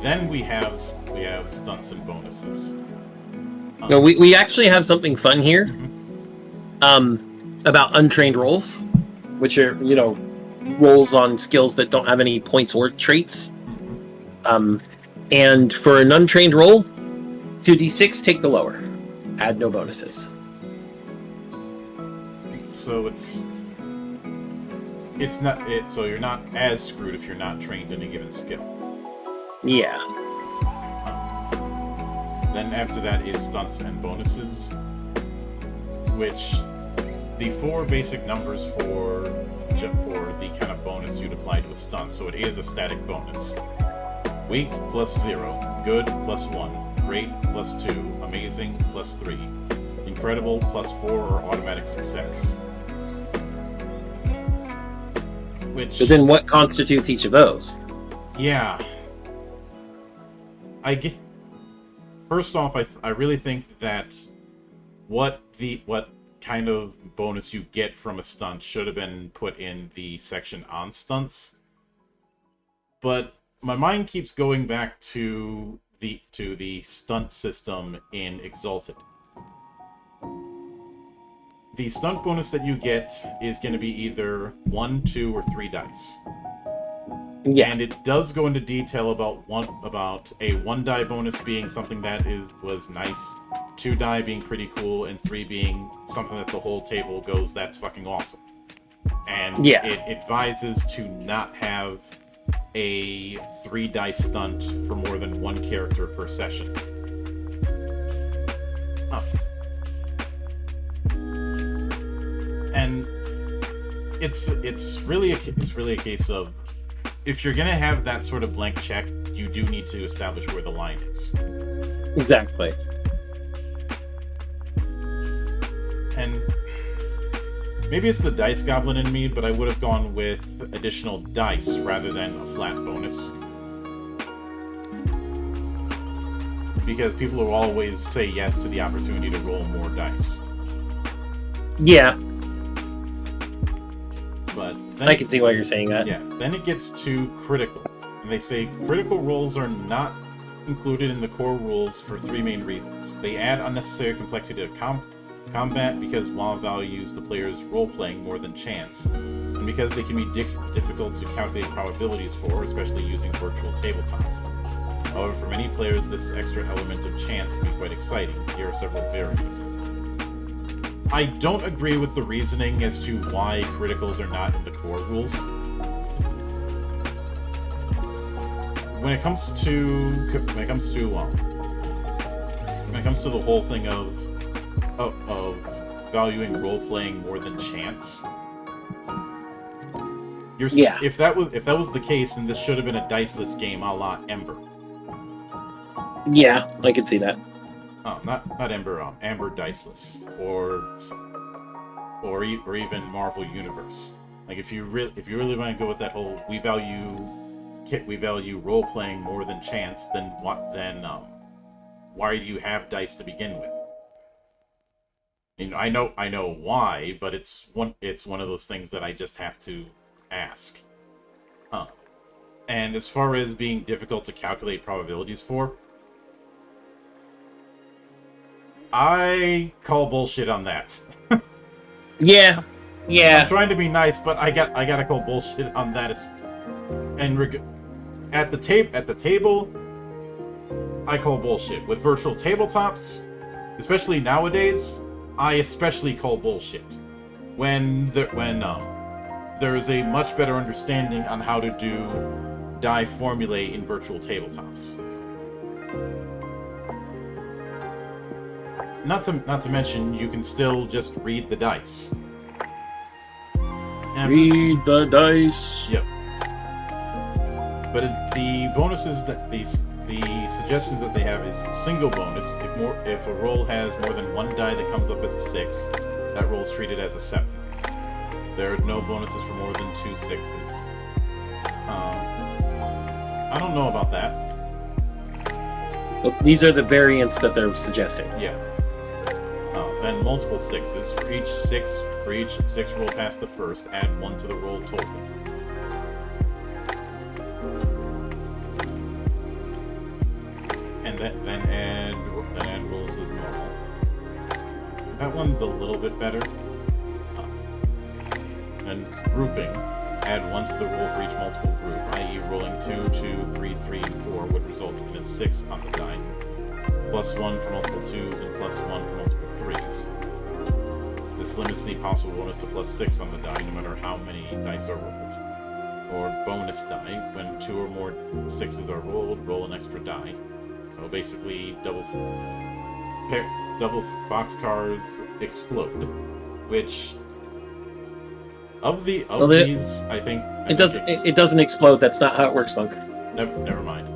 [SPEAKER 1] And we have stunts and bonuses.
[SPEAKER 2] No, we actually have something fun here. About untrained rolls, which are, rolls on skills that don't have any points or traits. And for an untrained roll, 2d6, take the lower. Add no bonuses.
[SPEAKER 1] So so you're not as screwed if you're not trained in a given skill.
[SPEAKER 2] Yeah.
[SPEAKER 1] Then after that is stunts and bonuses, which the 4 basic numbers for the kind of bonus you'd apply to a stunt. So it is a static bonus. Weak plus 0, good plus 1, great plus 2, amazing plus 3, incredible plus 4, or automatic success.
[SPEAKER 2] But then what constitutes each of those?
[SPEAKER 1] Yeah. First off, I really think that what kind of bonus you get from a stunt should have been put in the section on stunts. But my mind keeps going back to the stunt system in Exalted. The stunt bonus that you get is going to be either 1, 2, or 3 dice.
[SPEAKER 2] Yeah.
[SPEAKER 1] And it does go into detail about a 1 die bonus being something that was nice, 2 die being pretty cool, and 3 being something that the whole table goes, that's fucking awesome. And it advises to not have a 3 die stunt for more than 1 character per session. And it's really a case of, if you're gonna have that sort of blank check, you do need to establish where the line is.
[SPEAKER 2] Exactly.
[SPEAKER 1] And maybe it's the dice goblin in me, but I would have gone with additional dice rather than a flat bonus. Because people will always say yes to the opportunity to roll more dice.
[SPEAKER 2] Yeah.
[SPEAKER 1] But
[SPEAKER 2] I can see why you're saying that.
[SPEAKER 1] Yeah. Then it gets to critical. And they say critical rolls are not included in the core rules for 3 main reasons. They add unnecessary complexity to combat because WoW values the player's role-playing more than chance, and because they can be difficult to calculate probabilities for, especially using virtual tabletops. However, for many players, this extra element of chance can be quite exciting. Here are several variants. I don't agree with the reasoning as to why criticals are not in the core rules. When it comes to the whole thing of valuing role-playing more than chance, if that was the case, then this should have been a diceless game a la Ember.
[SPEAKER 2] Yeah, I could see that.
[SPEAKER 1] Oh, not Ember, Amber Diceless, or even Marvel Universe. Like, if you really want to go with that whole we value role playing more than chance, then why do you have dice to begin with? I know why, but it's one of those things that I just have to ask. And as far as being difficult to calculate probabilities for, I call bullshit on that.
[SPEAKER 2] Yeah.
[SPEAKER 1] I'm trying to be nice, but I gotta call bullshit on that. At the table, I call bullshit. With virtual tabletops, especially nowadays, I especially call bullshit. When there is a much better understanding on how to do die formulae in virtual tabletops. Not to mention, you can still just read the dice. And
[SPEAKER 2] Read the dice.
[SPEAKER 1] Yep. But the bonuses that the suggestions that they have is single bonus. If a roll has more than one die that comes up as a 6, that roll is treated as a 7. There are no bonuses for more than 2 6s. I don't know about that.
[SPEAKER 2] Well, these are the variants that they're suggesting.
[SPEAKER 1] Yeah. Then multiple 6s. For each 6 roll past the first, add 1 to the roll total. And then add rolls as normal. That one's a little bit better. And grouping. Add 1 to the roll for each multiple group, i.e. rolling 2, 2, 3, 3, and 4 would result in a 6 on the die. +1 for multiple 2s and +1 for multiple 3s. This limits the possible bonus to +6 on the die, no matter how many dice are rolled. Or bonus die, when 2 or more 6s are rolled, roll an extra die. So basically, double boxcars explode, which these, I think
[SPEAKER 2] it doesn't explode. That's not how it works, Monk.
[SPEAKER 1] Never mind.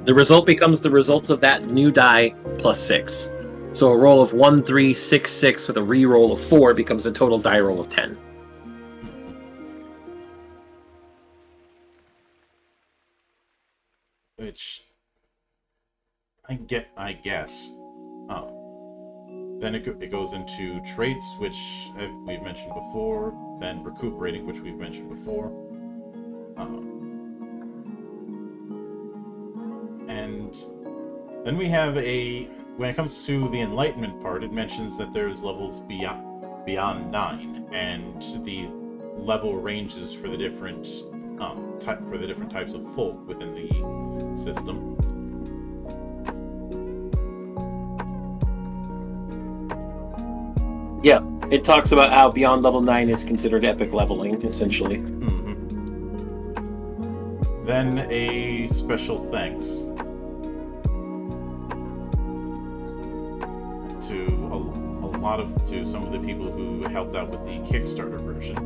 [SPEAKER 2] The result becomes the result of that new die +6. So a roll of 1, 3, 6, 6 with a re-roll of 4 becomes a total die roll of 10.
[SPEAKER 1] Which I guess. Then it goes into traits, which we've mentioned before. Then recuperating, which we've mentioned before. And then we have when it comes to the enlightenment part, it mentions that there's levels beyond 9, and the level ranges for the different types of folk within the system.
[SPEAKER 2] Yeah, it talks about how beyond level 9 is considered epic leveling, essentially.
[SPEAKER 1] Mm-hmm. Then a special thanks to some of the people who helped out with the Kickstarter version.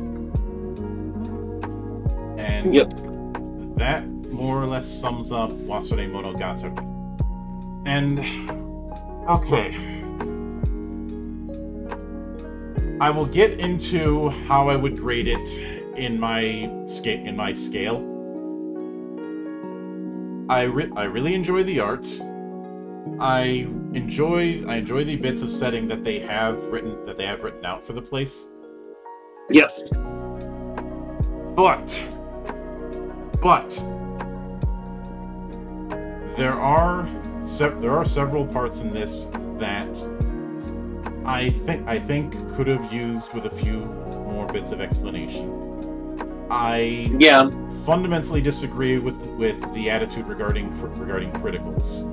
[SPEAKER 1] And
[SPEAKER 2] yep,
[SPEAKER 1] that more or less sums up Wasuremonogatari. And okay, I will get into how I would grade it in my scale. I really enjoy the art. I enjoy the bits of setting that they have written out for the place.
[SPEAKER 2] Yep.
[SPEAKER 1] But there are several parts in this that I think could have used with a few more bits of explanation. I fundamentally disagree with the attitude regarding criticals.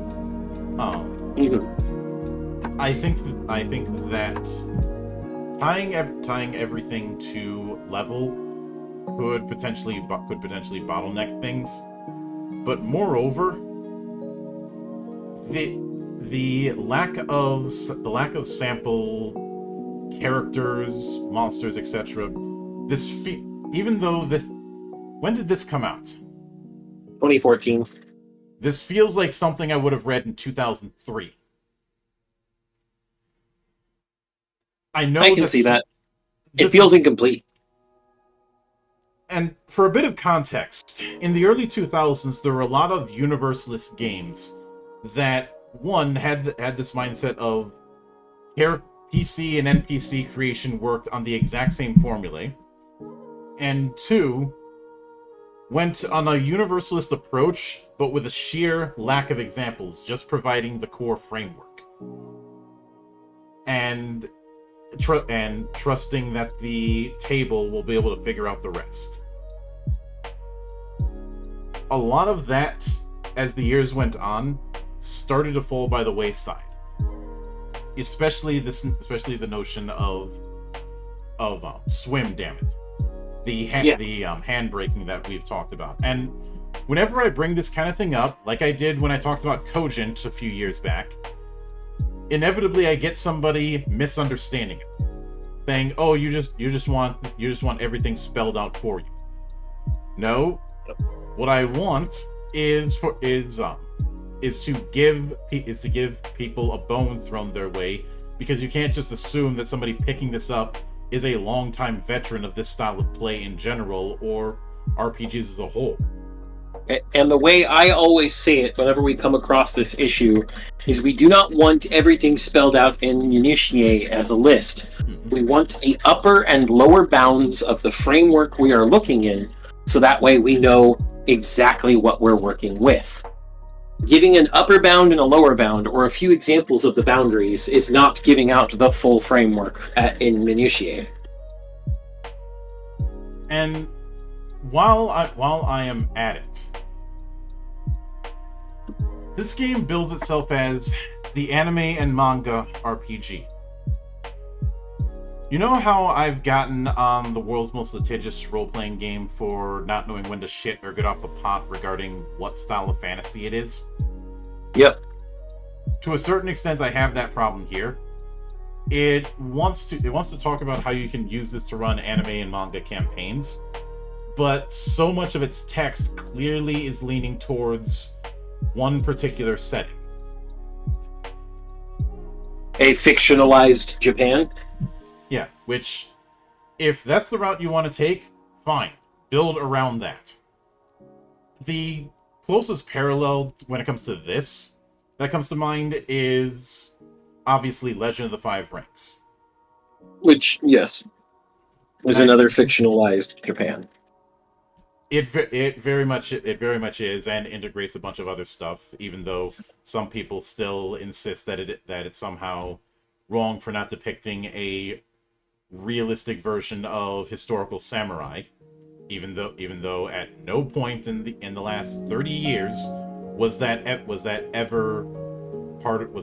[SPEAKER 1] I think that tying everything to level could potentially bottleneck things, but moreover, the lack of sample characters, monsters, etc. Even though when did this come out?
[SPEAKER 2] 2014.
[SPEAKER 1] This feels like something I would have read in 2003. I
[SPEAKER 2] can see that. It feels incomplete.
[SPEAKER 1] And for a bit of context, in the early 2000s, there were a lot of Universalist games that, one, had this mindset of PC and NPC creation worked on the exact same formulae, and two, went on a Universalist approach, but with a sheer lack of examples, just providing the core framework. And trusting that the table will be able to figure out the rest. A lot of that, as the years went on, started to fall by the wayside. Especially the notion of swim, damn it. hand braking that we've talked about. And whenever I bring this kind of thing up, like I did when I talked about Cogent a few years back, inevitably I get somebody misunderstanding it, saying, "Oh, you just want everything spelled out for you." No, what I want is to give people a bone thrown their way, because you can't just assume that somebody picking this up is a longtime veteran of this style of play in general, or RPGs as a whole.
[SPEAKER 2] And the way I always say it whenever we come across this issue is we do not want everything spelled out in minutiae as a list. We want the upper and lower bounds of the framework we are looking in, so that way we know exactly what we're working with. Giving an upper bound and a lower bound, or a few examples of the boundaries, is not giving out the full framework in minutiae.
[SPEAKER 1] And while I am at it, this game bills itself as the anime and manga RPG. You know how I've gotten on the world's most litigious role-playing game for not knowing when to shit or get off the pot regarding what style of fantasy it is?
[SPEAKER 2] Yep.
[SPEAKER 1] To a certain extent, I have that problem here. It wants to talk about how you can use this to run anime and manga campaigns, but so much of its text clearly is leaning towards one particular setting.
[SPEAKER 2] A fictionalized Japan?
[SPEAKER 1] Yeah, which, if that's the route you want to take, fine. Build around that. The closest parallel when it comes to this that comes to mind is obviously Legend of the Five Rings.
[SPEAKER 2] Which, yes, is another fictionalized Japan.
[SPEAKER 1] It very much is, and integrates a bunch of other stuff, even though some people still insist that it's somehow wrong for not depicting a realistic version of historical samurai, even though at no point in the last 30 years was that ever part of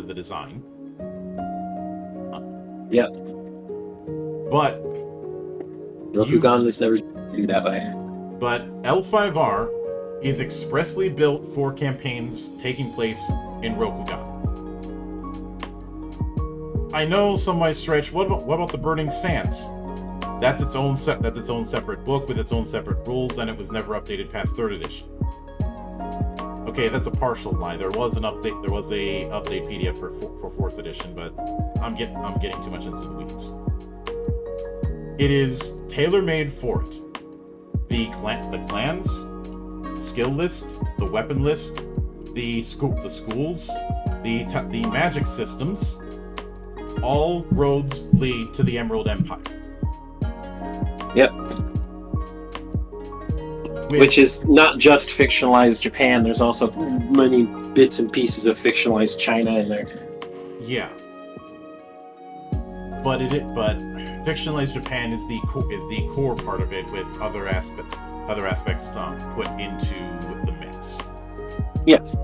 [SPEAKER 1] the design.
[SPEAKER 2] Yeah.
[SPEAKER 1] But
[SPEAKER 2] Rokugan was never do that way.
[SPEAKER 1] But L5R is expressly built for campaigns taking place in Rokugan. I know some might stretch. What about the Burning Sands? That's its own separate book with its own separate rules, and it was never updated past 3rd edition. Okay, that's a partial lie. There was an update. There was a update PDF for 4th edition, but I'm getting too much into the weeds. It is tailor-made for it. The clans, skill list, the weapon list, the schools, the magic systems. All roads lead to the Emerald Empire.
[SPEAKER 2] Yep. Which is not just fictionalized Japan. There's also many bits and pieces of fictionalized China in there.
[SPEAKER 1] Yeah. But fictionalized Japan is the core part of it, with other aspects put into the mix.
[SPEAKER 2] Yes.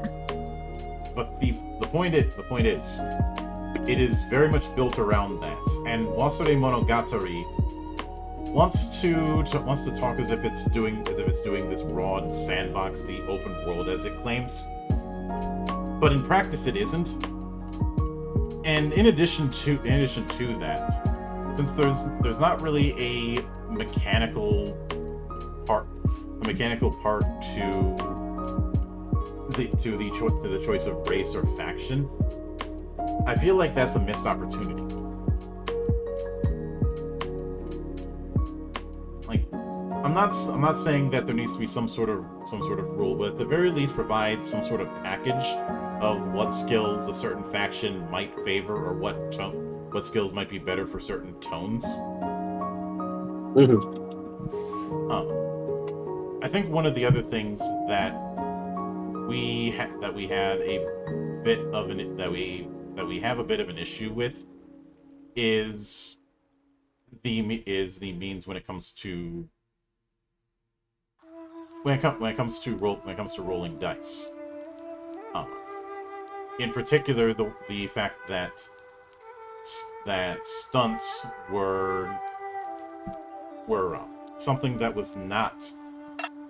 [SPEAKER 1] But the point is, it is very much built around that, and Wasuremonogatari wants to talk as if it's doing this broad sandbox, the open world as it claims, but in practice it isn't. And in addition to that, since there's not really a mechanical part to the choice of race or faction, I feel like that's a missed opportunity. Like, I'm not saying that there needs to be some sort of rule, but at the very least provide some sort of package of what skills a certain faction might favor, or what skills might be better for certain tones.
[SPEAKER 2] Mm-hmm.
[SPEAKER 1] I think one of the other things that we have a bit of an issue with is the means when it comes to rolling dice. In particular, the fact that stunts were something that was not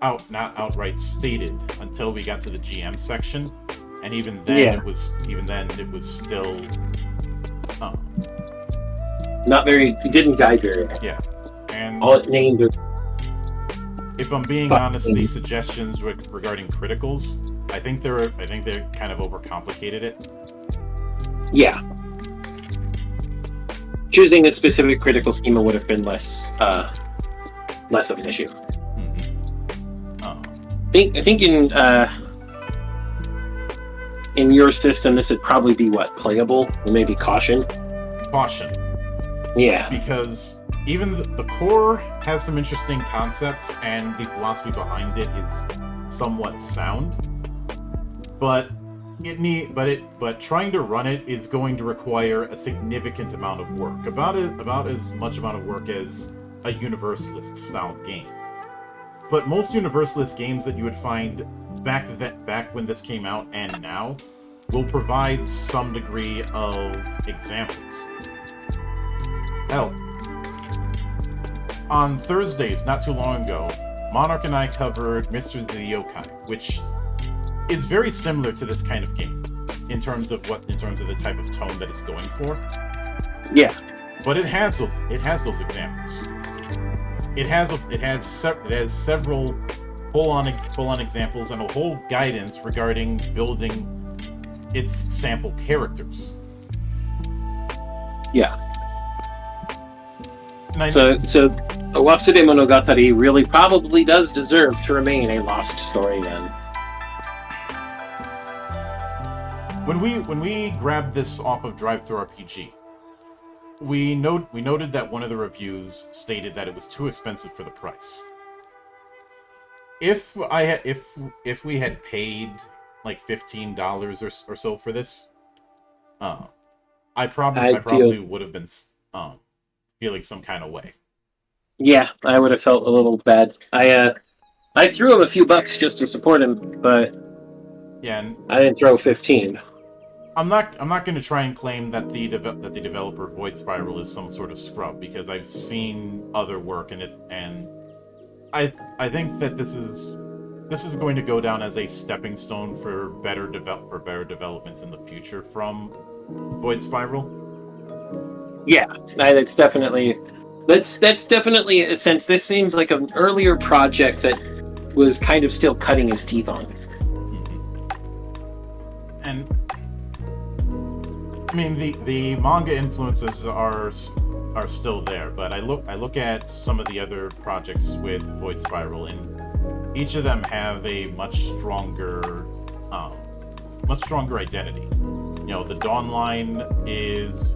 [SPEAKER 1] outright stated until we got to the GM section, and even then it was still
[SPEAKER 2] not very. It didn't guide very well.
[SPEAKER 1] Yeah, and
[SPEAKER 2] all it named was.
[SPEAKER 1] If I'm being honest, these suggestions regarding criticals, I think they kind of overcomplicated it.
[SPEAKER 2] Yeah. Choosing a specific critical schema would have been less of an issue. I think in your system, this would probably be playable, and maybe caution.
[SPEAKER 1] Caution.
[SPEAKER 2] Yeah.
[SPEAKER 1] Because even the core has some interesting concepts, and the philosophy behind it is somewhat sound. But trying to run it is going to require a significant amount of work, about as much amount of work as a Universalist style game. But most Universalist games that you would find back when this came out and now will provide some degree of examples. Hell, on Thursdays, not too long ago, Monarch and I covered Mysteries of the Yokai, which is very similar to this kind of game in terms of the type of tone that it's going for.
[SPEAKER 2] Yeah.
[SPEAKER 1] But it has those examples. It has several full-on examples and a whole guidance regarding building its sample characters.
[SPEAKER 2] Yeah. So Wasuremonogatari really probably does deserve to remain a lost story then.
[SPEAKER 1] When we grabbed this off of DriveThruRPG, we noted that one of the reviews stated that it was too expensive for the price. If we had paid like $15 or so for this, I probably would have been feeling some kind of way.
[SPEAKER 2] Yeah, I would have felt a little bad. I threw him a few bucks just to support him, but
[SPEAKER 1] yeah, and
[SPEAKER 2] I didn't throw 15.
[SPEAKER 1] I'm not going to try and claim that the developer Void Spiral is some sort of scrub, because I've seen other work and I think that this is going to go down as a stepping stone for better developments in the future from Void Spiral.
[SPEAKER 2] Yeah, that's definitely a sense. This seems like an earlier project that was kind of still cutting his teeth on.
[SPEAKER 1] And I mean, the manga influences are still there, but I look at some of the other projects with Void Spiral, and each of them have a much stronger identity. You know, the Dawn line is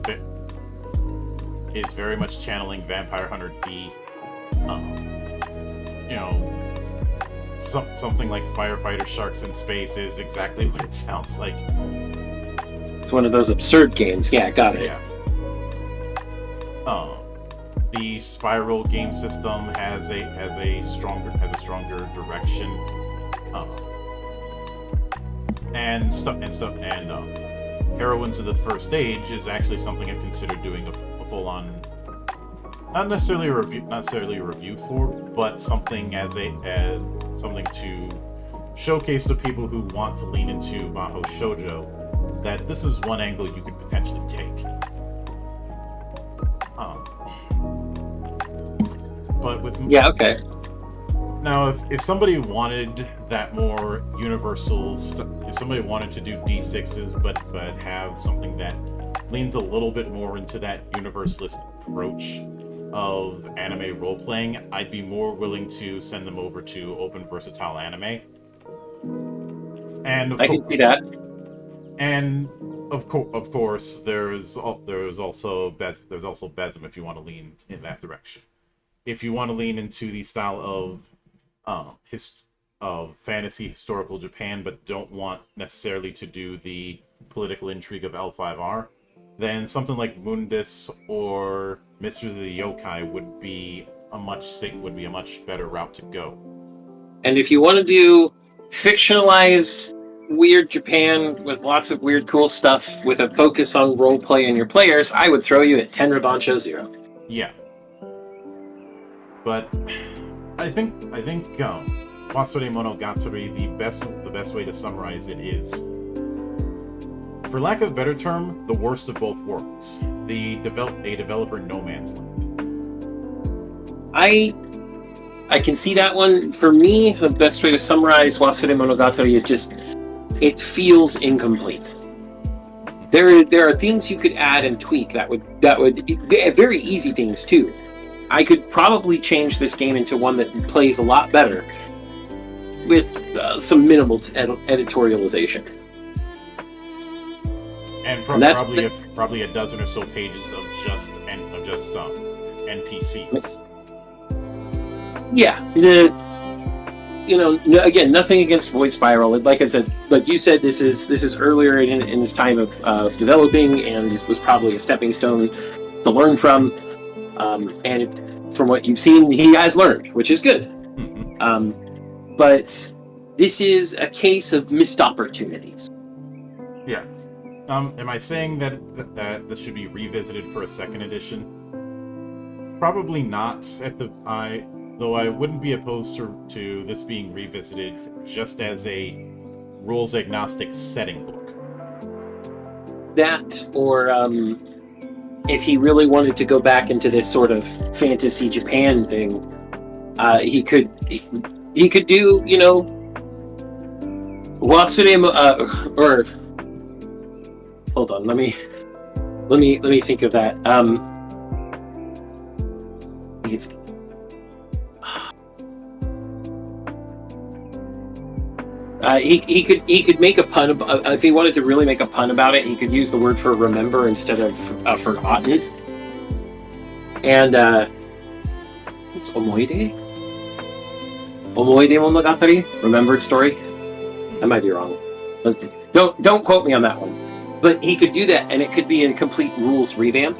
[SPEAKER 1] very much channeling Vampire Hunter D. You know, something like Firefighter Sharks in Space is exactly what it sounds like.
[SPEAKER 2] It's one of those absurd games. Yeah, got it.
[SPEAKER 1] Yeah. The Spiral game system has a stronger direction. And Heroines of the First Age is actually something I've considered doing a full-on, not necessarily a review for, but something something to showcase to people who want to lean into Mahou Shoujo, that this is one angle you could potentially take. But with
[SPEAKER 2] okay.
[SPEAKER 1] Now, if somebody wanted that more universal if somebody wanted to do D6s but have something that leans a little bit more into that universalist approach of anime role-playing, I'd be more willing to send them over to Open Versatile Anime. And
[SPEAKER 2] I can see that.
[SPEAKER 1] And of course, there's also Besm if you want to lean in that direction. If you want to lean into the style of fantasy historical Japan, but don't want necessarily to do the political intrigue of L5R, then something like Mundus or Mysteries of the Yokai would be a much better route to go.
[SPEAKER 2] And if you want to do fictionalized weird Japan with lots of weird cool stuff with a focus on roleplay and your players, I would throw you at Tenryubansho 0.
[SPEAKER 1] Yeah. But I think Wasuremonogatari, the best way to summarize it is, for lack of a better term, the worst of both worlds. A developer no man's land.
[SPEAKER 2] I can see that one. For me, the best way to summarize Wasuremonogatari, it feels incomplete. There are things you could add and tweak that would very easy things too. I could probably change this game into one that plays a lot better with some minimal editorialization.
[SPEAKER 1] And probably a dozen or so pages of just NPCs.
[SPEAKER 2] Yeah, again, nothing against Void Spiral. Like I said, like you said, this is earlier in his time of developing, and this was probably a stepping stone to learn from. And from what you've seen, he has learned, which is good.
[SPEAKER 1] Mm-hmm.
[SPEAKER 2] But this is a case of missed opportunities.
[SPEAKER 1] Yeah. Am I saying that this should be revisited for a second edition? Probably not. Though I wouldn't be opposed to this being revisited just as a rules agnostic setting book.
[SPEAKER 2] That, or if he really wanted to go back into this sort of fantasy Japan thing, he could do, or hold on, let me think of that. It's he could make a pun if he wanted to really make a pun about it. He could use the word for remember instead of forgotten. And it's omoide monogatari, remembered story. I might be wrong. Don't quote me on that one. But he could do that, and it could be a complete rules revamp,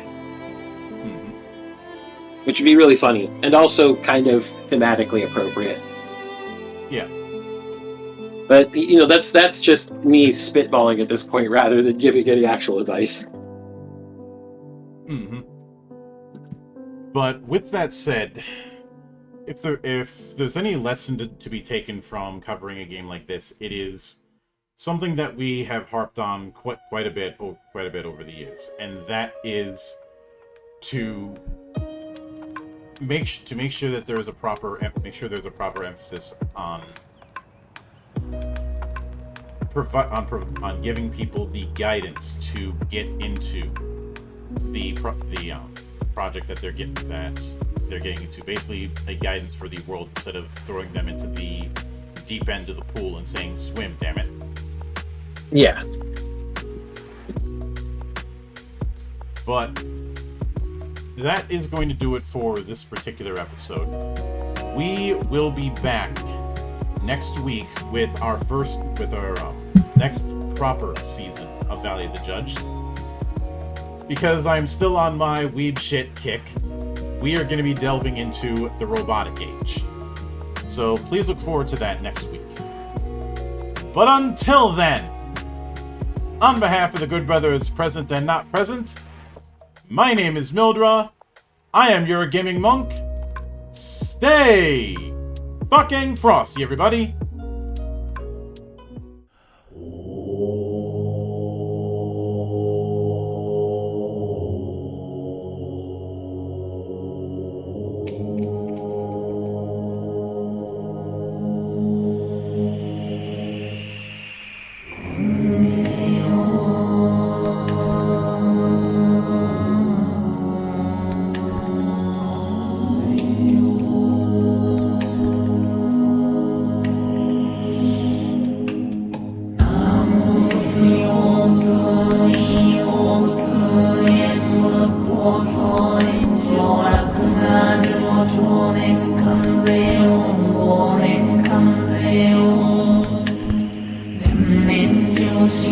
[SPEAKER 2] which would be really funny and also kind of thematically appropriate.
[SPEAKER 1] Yeah.
[SPEAKER 2] But that's just me spitballing at this point rather than giving any actual advice.
[SPEAKER 1] Mm-hmm. But with that said, if there's any lesson to be taken from covering a game like this, it is something that we have harped on quite a bit over the years, and that is to make sure that there's a proper emphasis on giving people the guidance to get into the project that they're getting into. Basically, a guidance for the world instead of throwing them into the deep end of the pool and saying, "Swim, damn it."
[SPEAKER 2] Yeah.
[SPEAKER 1] But that is going to do it for this particular episode. We will be back next week with our next proper season of Valley of the Judge. Because I'm still on my weeb shit kick, we are going to be delving into the robotic age. So please look forward to that next week. But until then, on behalf of the good brothers present and not present, my name is Mildra. I am your gaming monk. Stay fucking frosty, everybody.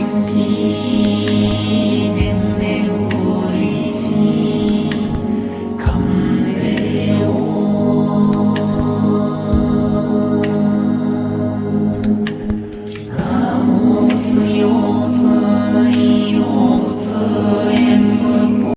[SPEAKER 3] Thank you.